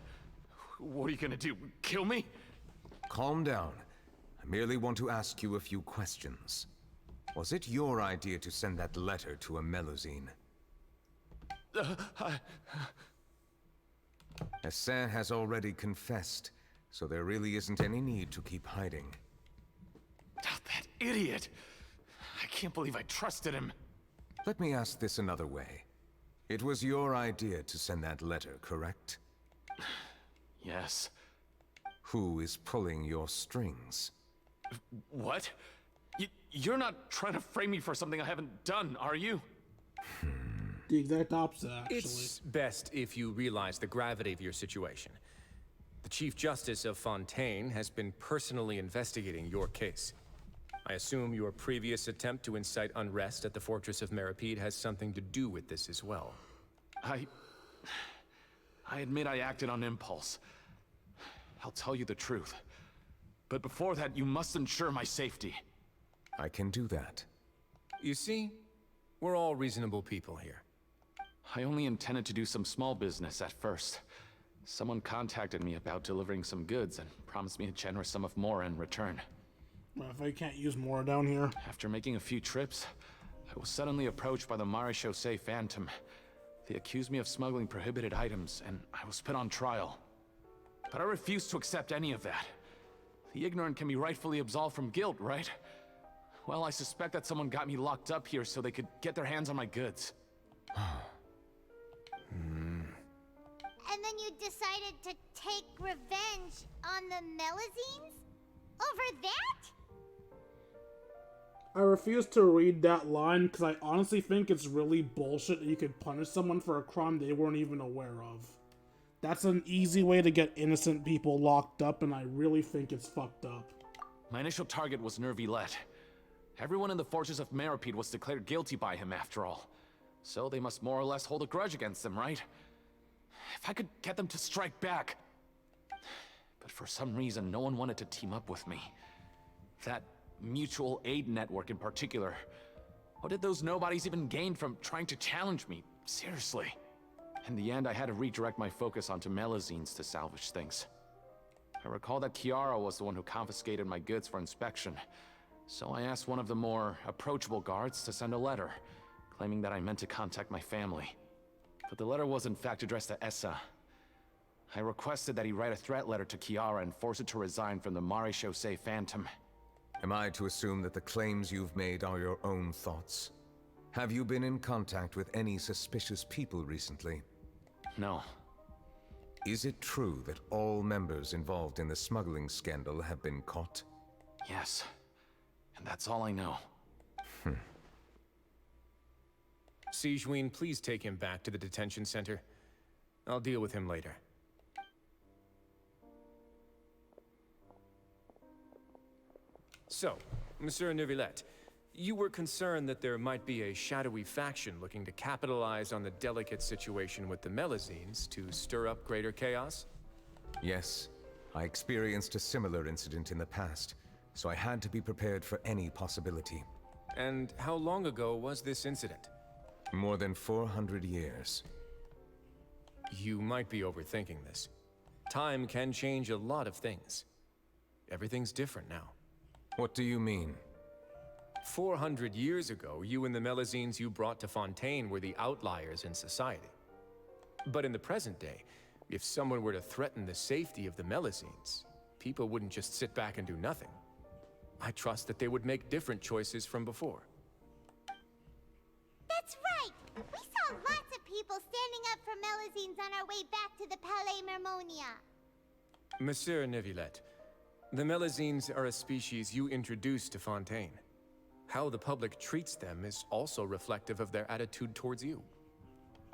What are you gonna do? Kill me? Calm down. I merely want to ask you a few questions. Was it your idea to send that letter to a Melusine? Hassan has already confessed, so there really isn't any need to keep hiding. That idiot! I can't believe I trusted him. Let me ask this another way. It was your idea to send that letter, correct? Yes. Who is pulling your strings? What? You're not trying to frame me for something I haven't done, are you? The exact opposite, actually. It's best if you realize the gravity of your situation. The Chief Justice of Fontaine has been personally investigating your case. I assume your previous attempt to incite unrest at the Fortress of Meripede has something to do with this as well. I admit I acted on impulse. I'll tell you the truth. But before that, you must ensure my safety. I can do that. You see, we're all reasonable people here. I only intended to do some small business at first. Someone contacted me about delivering some goods and promised me a generous sum of more in return. Well, if I can't use more down here. After making a few trips, I was suddenly approached by the Maréchaussée Phantom. They accused me of smuggling prohibited items, and I was put on trial. But I refused to accept any of that. The ignorant can be rightfully absolved from guilt, right? Well, I suspect that someone got me locked up here so they could get their hands on my goods. And then you decided to take revenge on the Melusines? Over that? I refuse to read that line because I honestly think it's really bullshit that you could punish someone for a crime they weren't even aware of. That's an easy way to get innocent people locked up, and I really think it's fucked up. My initial target was Neuvillette. Everyone in the Fortress of Meripede was declared guilty by him after all. So they must more or less hold a grudge against him, right? If I could get them to strike back. But for some reason, no one wanted to team up with me. That mutual aid network in particular. What did those nobodies even gain from trying to challenge me? Seriously. In the end, I had to redirect my focus onto Melusines to salvage things. I recall that Chiara was the one who confiscated my goods for inspection. So I asked one of the more approachable guards to send a letter, claiming that I meant to contact my family. But the letter was in fact addressed to Essa. I requested that he write a threat letter to Chiara and force it to resign from the Maréchaussée Phantom. Am I to assume that the claims you've made are your own thoughts? Have you been in contact with any suspicious people recently? No. Is it true that all members involved in the smuggling scandal have been caught? Yes. And that's all I know. Sigewinne, please take him back to the detention center. I'll deal with him later. So, Monsieur Neuvillette, you were concerned that there might be a shadowy faction looking to capitalize on the delicate situation with the Melusines to stir up greater chaos? Yes. I experienced a similar incident in the past, so I had to be prepared for any possibility. And how long ago was this incident? More than 400 years. You might be overthinking this. Time can change a lot of things. Everything's different now. What do you mean? 400 years ago, you and the Melazines you brought to Fontaine were the outliers in society. But in the present day, if someone were to threaten the safety of the Melazines, people wouldn't just sit back and do nothing. I trust that they would make different choices from before. That's right! We saw lots of people standing up for Melazines on our way back to the Palais Mermonia. Monsieur Neuvillette, the Melazines are a species you introduced to Fontaine. How the public treats them is also reflective of their attitude towards you.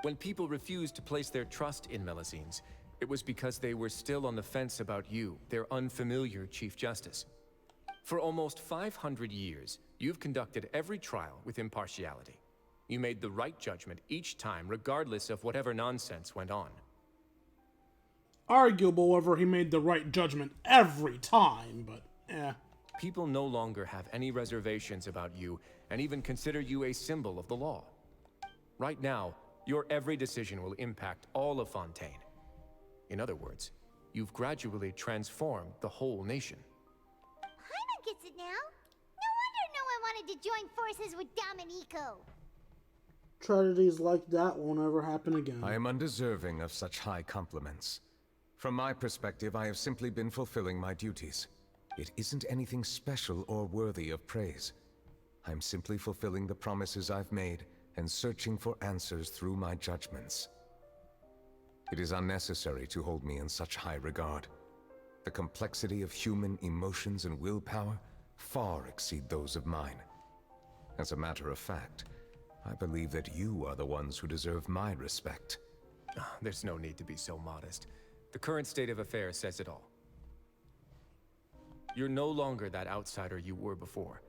When people refused to place their trust in Melazines, it was because they were still on the fence about you, their unfamiliar Chief Justice. For almost 500 years, you've conducted every trial with impartiality. You made the right judgment each time, regardless of whatever nonsense went on. Arguable whether he made the right judgment every time, but eh. People no longer have any reservations about you, and even consider you a symbol of the law. Right now, your every decision will impact all of Fontaine. In other words, you've gradually transformed the whole nation. Paimon gets it now. No wonder no one wanted to join forces with Domenico. Tragedies like that won't ever happen again. I am undeserving of such high compliments. From my perspective, I have simply been fulfilling my duties. It isn't anything special or worthy of praise. I'm simply fulfilling the promises I've made and searching for answers through my judgments. It is unnecessary to hold me in such high regard. The complexity of human emotions and willpower far exceed those of mine. As a matter of fact, I believe that you are the ones who deserve my respect. There's no need to be so modest. The current state of affairs says it all. You're no longer that outsider you were before.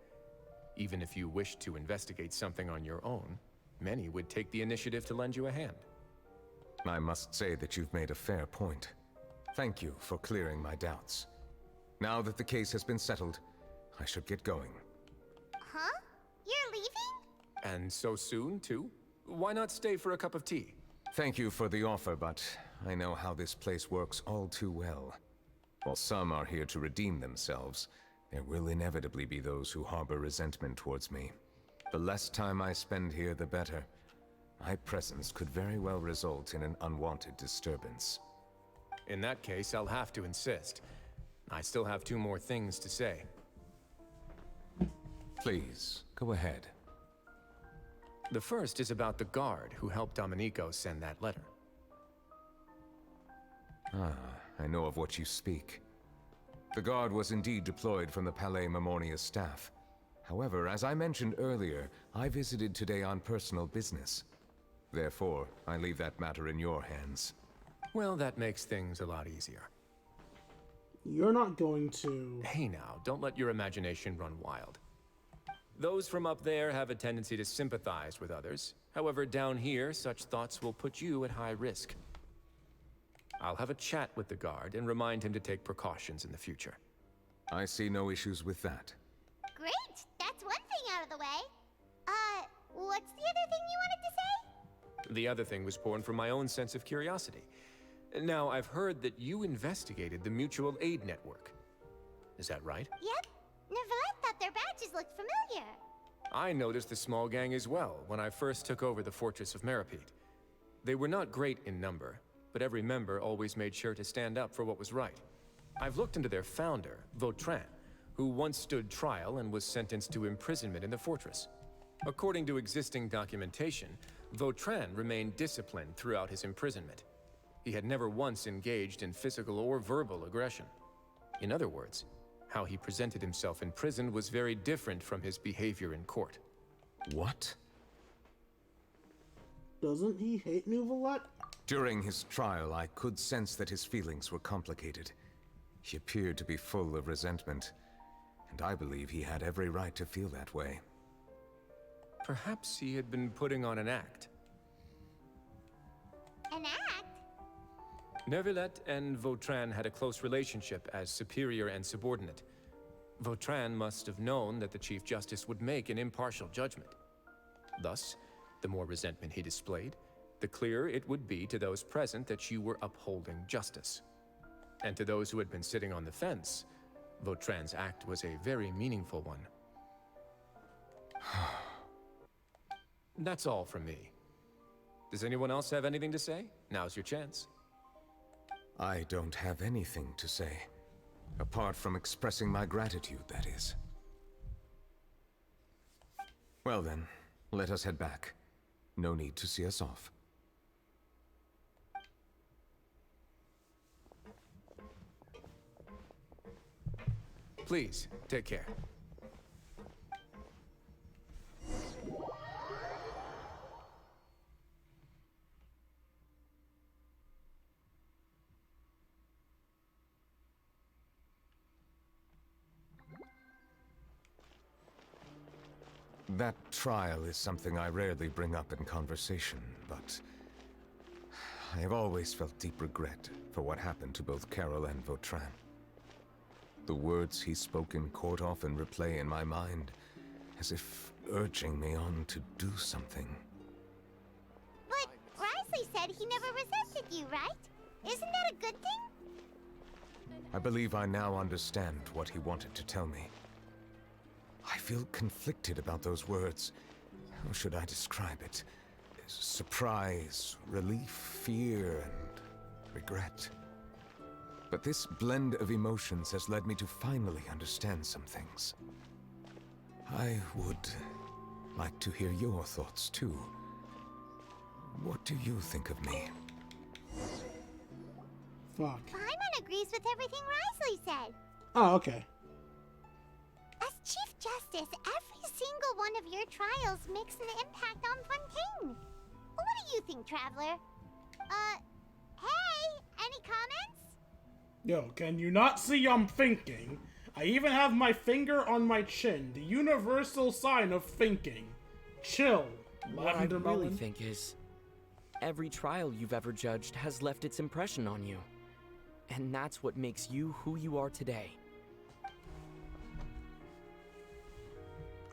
Even if you wished to investigate something on your own, many would take the initiative to lend you a hand. I must say that you've made a fair point. Thank you for clearing my doubts. Now that the case has been settled, I should get going. Huh? You're leaving? And so soon, too? Why not stay for a cup of tea? Thank you for the offer, but I know how this place works all too well. While some are here to redeem themselves, there will inevitably be those who harbor resentment towards me. The less time I spend here, the better. My presence could very well result in an unwanted disturbance. In that case, I'll have to insist. I still have 2 more things to say. Please, go ahead. The first is about the guard who helped Domenico send that letter. I know of what you speak. The guard was indeed deployed from the Palais Mermonia's staff. However, as I mentioned earlier, I visited today on personal business. Therefore, I leave that matter in your hands. Well, that makes things a lot easier. You're not going to... Hey now, don't let your imagination run wild. Those from up there have a tendency to sympathize with others. However, down here, such thoughts will put you at high risk. I'll have a chat with the guard and remind him to take precautions in the future. I see no issues with that. Great! That's one thing out of the way. What's the other thing you wanted to say? The other thing was born from my own sense of curiosity. Now, I've heard that you investigated the mutual aid network. Is that right? Yep. Neuvillette thought their badges looked familiar. I noticed the small gang as well when I first took over the Fortress of Meripede. They were not great in number, but every member always made sure to stand up for what was right. I've looked into their founder, Vautrin, who once stood trial and was sentenced to imprisonment in the fortress. According to existing documentation, Vautrin remained disciplined throughout his imprisonment. He had never once engaged in physical or verbal aggression. In other words, how he presented himself in prison was very different from his behavior in court. What? Doesn't he hate Neuvillette? During his trial, I could sense that his feelings were complicated. He appeared to be full of resentment, and I believe he had every right to feel that way. Perhaps he had been putting on an act. An act? Neuvillette and Vautrin had a close relationship as superior and subordinate. Vautrin must have known that the Chief Justice would make an impartial judgment. Thus, the more resentment he displayed, the clearer it would be to those present that you were upholding justice. And to those who had been sitting on the fence, Vautrin's act was a very meaningful one. That's all from me. Does anyone else have anything to say? Now's your chance. I don't have anything to say. Apart from expressing my gratitude, that is. Well then, let us head back. No need to see us off. Please, take care. That trial is something I rarely bring up in conversation, but I have always felt deep regret for what happened to both Carol and Vautrin. The words he spoke in court often replay in my mind, as if urging me on to do something. But Risley said he never resented you, right? Isn't that a good thing? I believe I now understand what he wanted to tell me. I feel conflicted about those words. How should I describe it? Surprise, relief, fear, and regret. But this blend of emotions has led me to finally understand some things. I would like to hear your thoughts, too. What do you think of me? Fuck. Paimon agrees with everything Risley said. Oh, okay. As Chief Justice, every single one of your trials makes an impact on Fontaine. What do you think, Traveler? Hey, any comments? Yo, can you not see I'm thinking? I even have my finger on my chin, the universal sign of thinking. Chill, What I Lavender really Melon. think is, every trial you've ever judged has left its impression on you. And that's what makes you who you are today.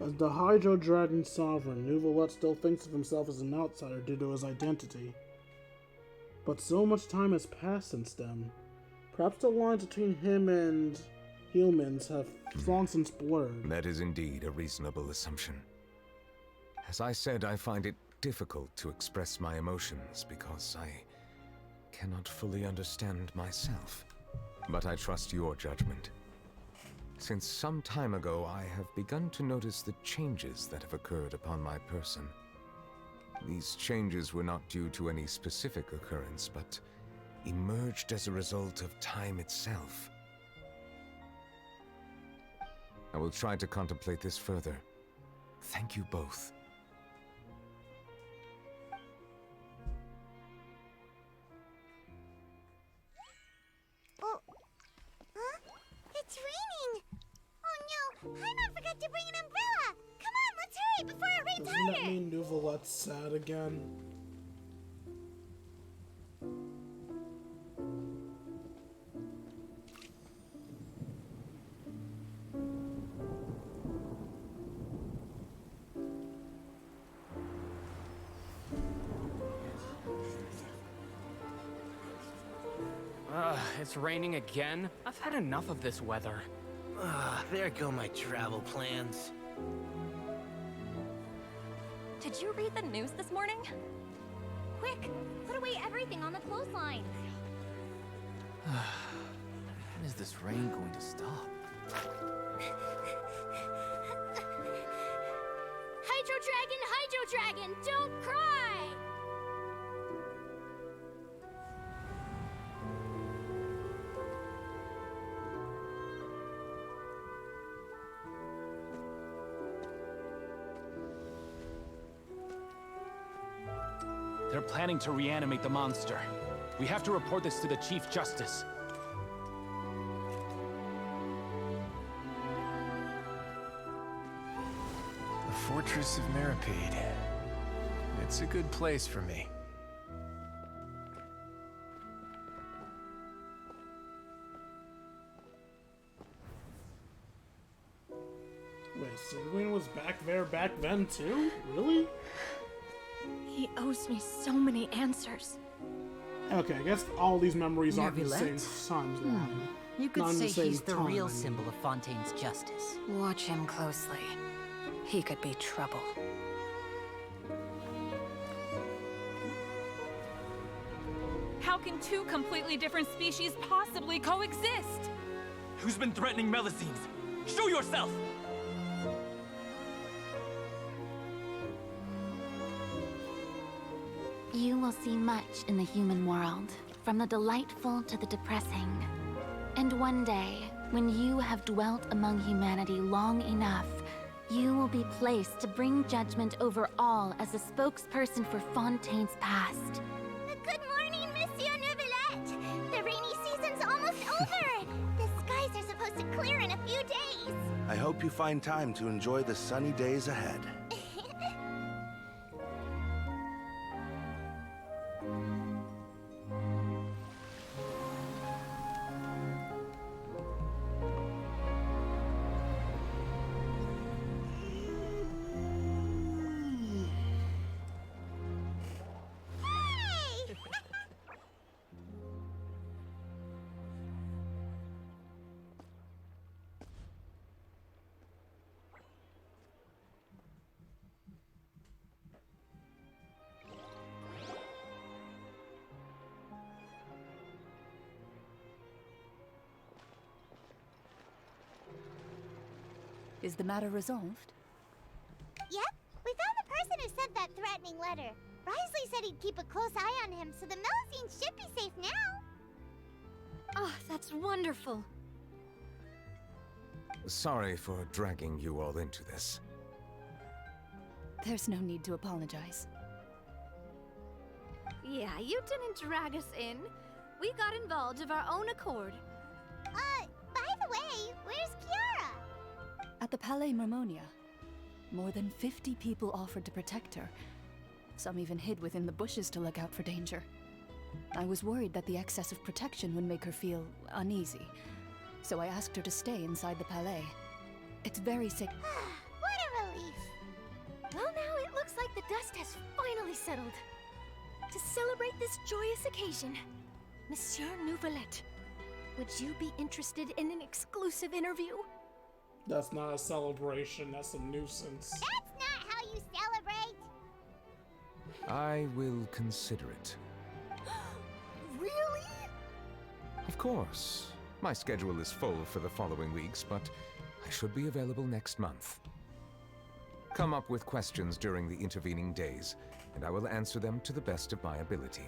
As the Hydro Dragon Sovereign, Neuvillette still thinks of himself as an outsider due to his identity. But so much time has passed since then. Perhaps the lines between him and humans have long since blurred. That is indeed a reasonable assumption. As I said, I find it difficult to express my emotions because I cannot fully understand myself. But I trust your judgment. Since some time ago, I have begun to notice the changes that have occurred upon my person. These changes were not due to any specific occurrence, but emerged as a result of time itself. I will try to contemplate this further. Thank you both. Oh, huh? It's raining! Oh no, Paimon forgot to bring an umbrella! Come on, let's hurry before it rains Doesn't that harder! mean Neuvillette's sad again? It's raining again? I've had enough of this weather. There go my travel plans. Did you read the news this morning? Quick, put away everything on the clothesline. When is this rain going to stop? Hydro Dragon, don't cry! They're planning to reanimate the monster. We have to report this to the Chief Justice. The Fortress of Maripede. It's a good place for me. Sigwin was back there back then too? Really? He owes me so many answers. Okay, I guess all these memories aren't the same Neuvillette? timeline. You could Not in say the same he's the real timeline. symbol of Fontaine's justice. Watch him closely. He could be trouble. How can two completely different species possibly coexist? Who's been threatening Melusines? Show yourself! You will see much in the human world, from the delightful to the depressing. And one day, when you have dwelt among humanity long enough, you will be placed to bring judgment over all as a spokesperson for Fontaine's past. Good morning, Monsieur Neuvillette! The rainy season's almost over! The skies are supposed to clear in a few days! I hope you find time to enjoy the sunny days ahead. Is the matter resolved? Yep, we found the person who sent that threatening letter. Risley said he'd keep a close eye on him, so the Melusines should be safe now. Oh, that's wonderful. Sorry for dragging you all into this. There's no need to apologize. Yeah, you didn't drag us in. We got involved of our own accord. By the way, where's Kiara? At the Palais Mermonia, more than 50 people offered to protect her. Some even hid within the bushes to look out for danger. I was worried that the excess of protection would make her feel uneasy, so I asked her to stay inside the Palais. It's very sick. What a relief! Well, now it looks like the dust has finally settled. To celebrate this joyous occasion, Monsieur Neuvillette, would you be interested in an exclusive interview? That's not a celebration, that's a nuisance. That's not how you celebrate! I will consider it. Really? Of course. My schedule is full for the following weeks, but I should be available next month. Come up with questions during the intervening days, and I will answer them to the best of my ability.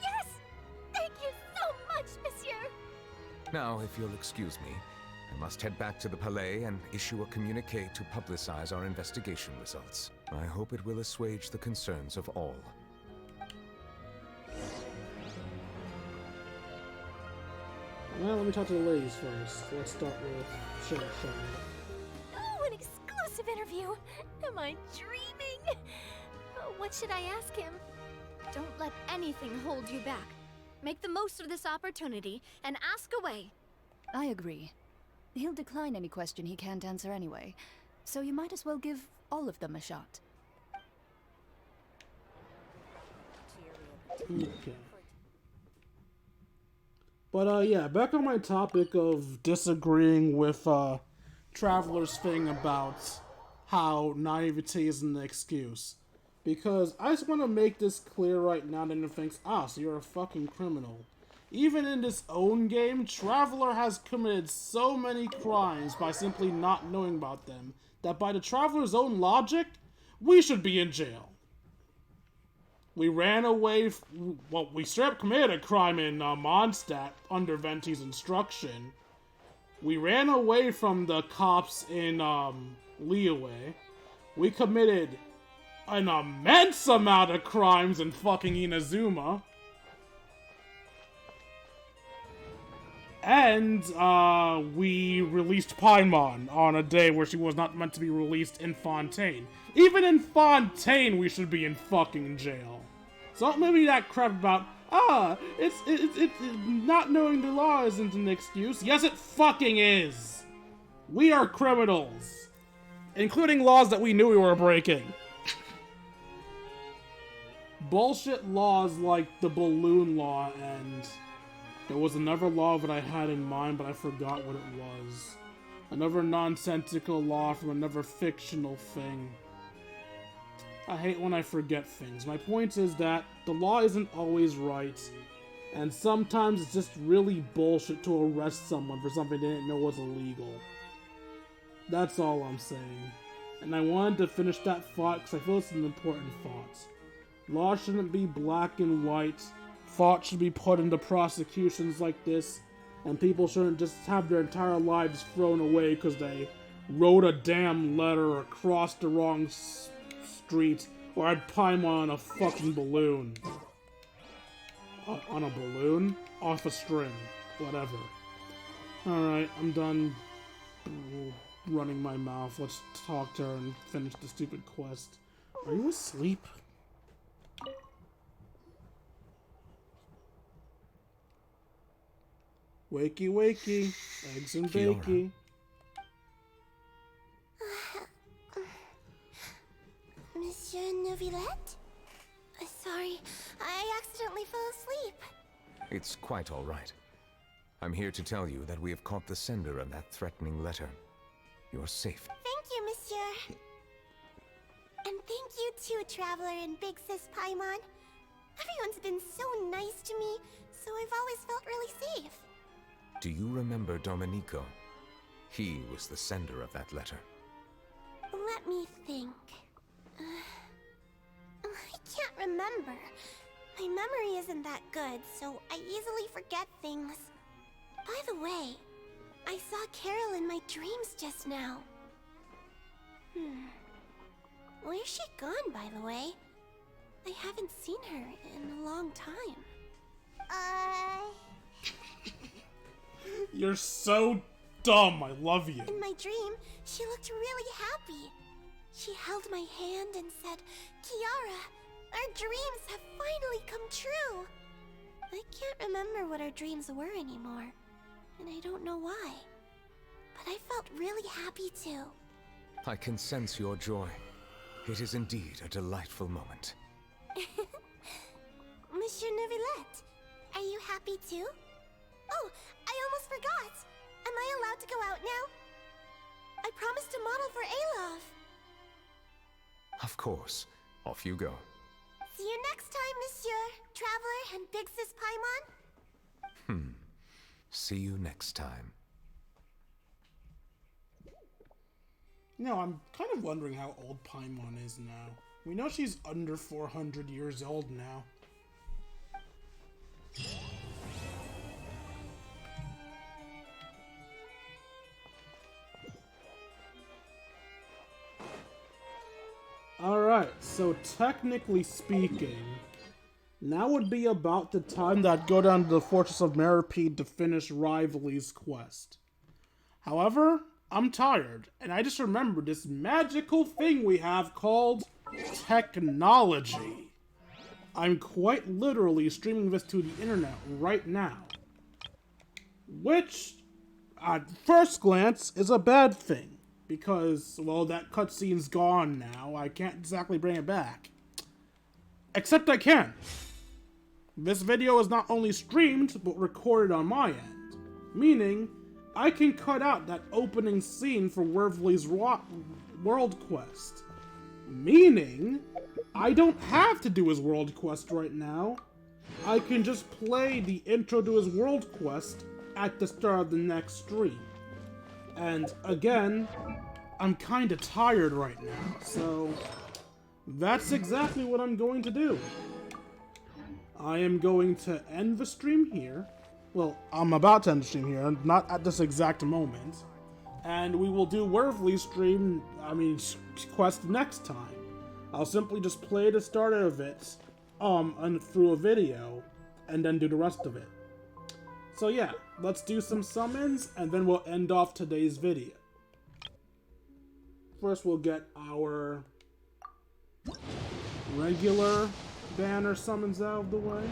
Yes! Thank you so much, monsieur! Now, if you'll excuse me, I must head back to the Palais and issue a communique to publicize our investigation results. I hope it will assuage the concerns of all. Well, let me talk to the ladies first. Let's start with Charlotte. Oh, an exclusive interview! Am I dreaming? Oh, what should I ask him? Don't let anything hold you back. Make the most of this opportunity and ask away. I agree. He'll decline any question he can't answer anyway, so you might as well give all of them a shot. Okay. But yeah, back on my topic of disagreeing with Traveler's thing about how naivety isn't an excuse. Because I just want to make this clear right now that anyone thinks, so you're a fucking criminal. Even in this own game, Traveler has committed so many crimes by simply not knowing about them, that by the Traveler's own logic, we should be in jail. We ran away, well, we straight up committed a crime in Mondstadt under Venti's instruction. We ran away from the cops in Liyue. We committed an immense amount of crimes in fucking Inazuma. And we released Paimon on a day where she was not meant to be released in Fontaine. Even in Fontaine, we should be in fucking jail. So maybe that crap about, It's not knowing the law isn't an excuse. Yes, it fucking is. We are criminals, including laws that we knew we were breaking. Bullshit laws like the balloon law, and there was another law that I had in mind, but I forgot what it was. Another nonsensical law from another fictional thing. I hate when I forget things. My point is that the law isn't always right, and sometimes it's just really bullshit to arrest someone for something they didn't know was illegal. That's all I'm saying. And I wanted to finish that thought because I feel it's an important thought. Law shouldn't be black and white. Thought should be put into prosecutions like this, and people shouldn't just have their entire lives thrown away because they wrote a damn letter or crossed the wrong street or had Paimon on a fucking balloon. On a balloon? Off a string. Whatever. Alright, I'm done running my mouth. Let's talk to her and finish the stupid quest. Are you asleep? Wakey, wakey. Eggs and bakey. Monsieur Neuvillette? Sorry, I accidentally fell asleep. It's quite all right. I'm here to tell you that we have caught the sender of that threatening letter. You're safe. Thank you, Monsieur. And thank you too, Traveler and Big Sis Paimon. Everyone's been so nice to me, so I've always felt really safe. Do you remember Domenico? He was the sender of that letter. Let me think. I can't remember. My memory isn't that good, so I easily forget things. By the way, I saw Carol in my dreams just now. Where's she gone, by the way? I haven't seen her in a long time. You're so dumb. I love you. In my dream, she looked really happy. She held my hand and said, "Kiara, our dreams have finally come true." I can't remember what our dreams were anymore, and I don't know why. But I felt really happy too. I can sense your joy. It is indeed a delightful moment. Monsieur Neuvillette, are you happy too? Oh, I almost forgot. Am I allowed to go out now? I promised to model for Alov. Of course. Off you go. See you next time, Monsieur, Traveler, and Big Sis Paimon. See you next time. No, I'm kind of wondering how old Paimon is now. We know she's under 400 years old now. Alright, so technically speaking, now would be about the time that I'd go down to the Fortress of Meropide to finish Rivalry's quest. However, I'm tired, and I just remembered this magical thing we have called technology. I'm quite literally streaming this to the internet right now. Which, at first glance, is a bad thing. Because, well, that cutscene's gone now. I can't exactly bring it back. Except I can. This video is not only streamed, but recorded on my end. Meaning, I can cut out that opening scene for Wervely's World Quest. Meaning, I don't have to do his World Quest right now. I can just play the intro to his World Quest at the start of the next stream. And again, I'm kinda tired right now, so that's exactly what I'm going to do. I am going to end the stream here. Well, I'm about to end the stream here, not at this exact moment. And we will do Wervely's quest next time. I'll simply just play the start of it, through a video, and then do the rest of it. So yeah, let's do some summons, and then we'll end off today's video. First, we'll get our regular banner summons out of the way.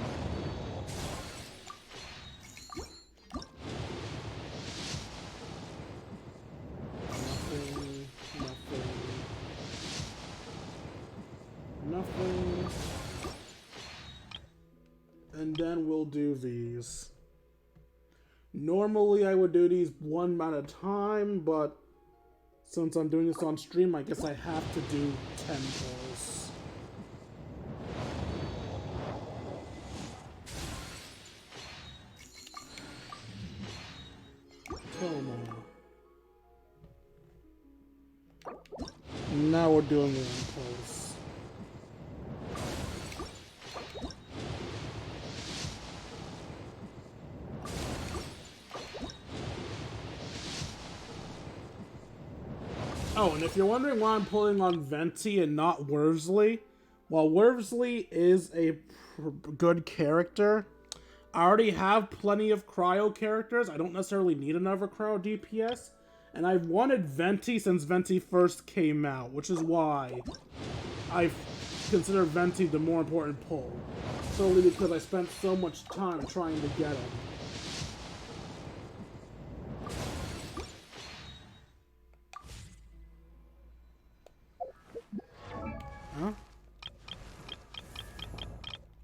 nothing. And then we'll do these. Normally I would do these one at a time, but since I'm doing this on stream, I guess I have to do 10 pulls. Tomo. Now we're doing the impulse. Oh, and if you're wondering why I'm pulling on Venti and not Worsley, while Worsley is a good character, I already have plenty of cryo characters. I don't necessarily need another cryo DPS. And I've wanted Venti since Venti first came out, which is why I consider Venti the more important pull. Solely because I spent so much time trying to get him. Huh?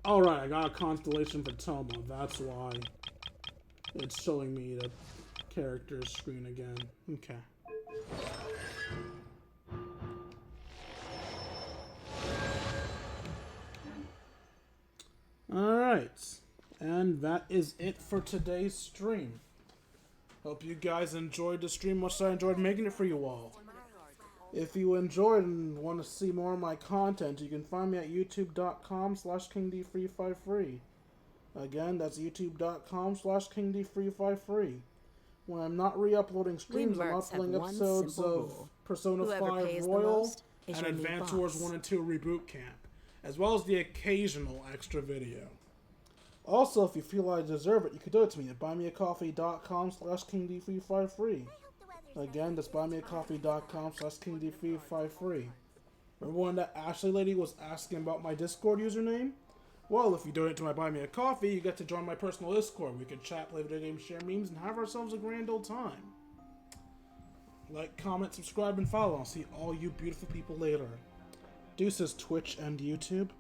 Alright, I got a constellation for Tomo, that's why it's showing me the characters screen again. Okay. Alright. And that is it for today's stream. Hope you guys enjoyed the stream much as I enjoyed making it for you all. If you enjoyed and want to see more of my content, you can find me at youtube.com/KingD353. Again, that's youtube.com/KingD353. When I'm not re-uploading streams, I'm uploading episodes of Persona 5 Royal and Advance Wars 1 and 2 Reboot Camp, as well as the occasional extra video. Also, if you feel I deserve it, you can do it to me at buymeacoffee.com/KingD353. Again, that's buymeacoffee.com/KingD353. Remember when that Ashley lady was asking about my Discord username? Well, if you donate to my Buy Me a Coffee, you get to join my personal Discord. We can chat, play video games, share memes, and have ourselves a grand old time. Like, comment, subscribe, and follow. I'll see all you beautiful people later. Deuces, Twitch and YouTube.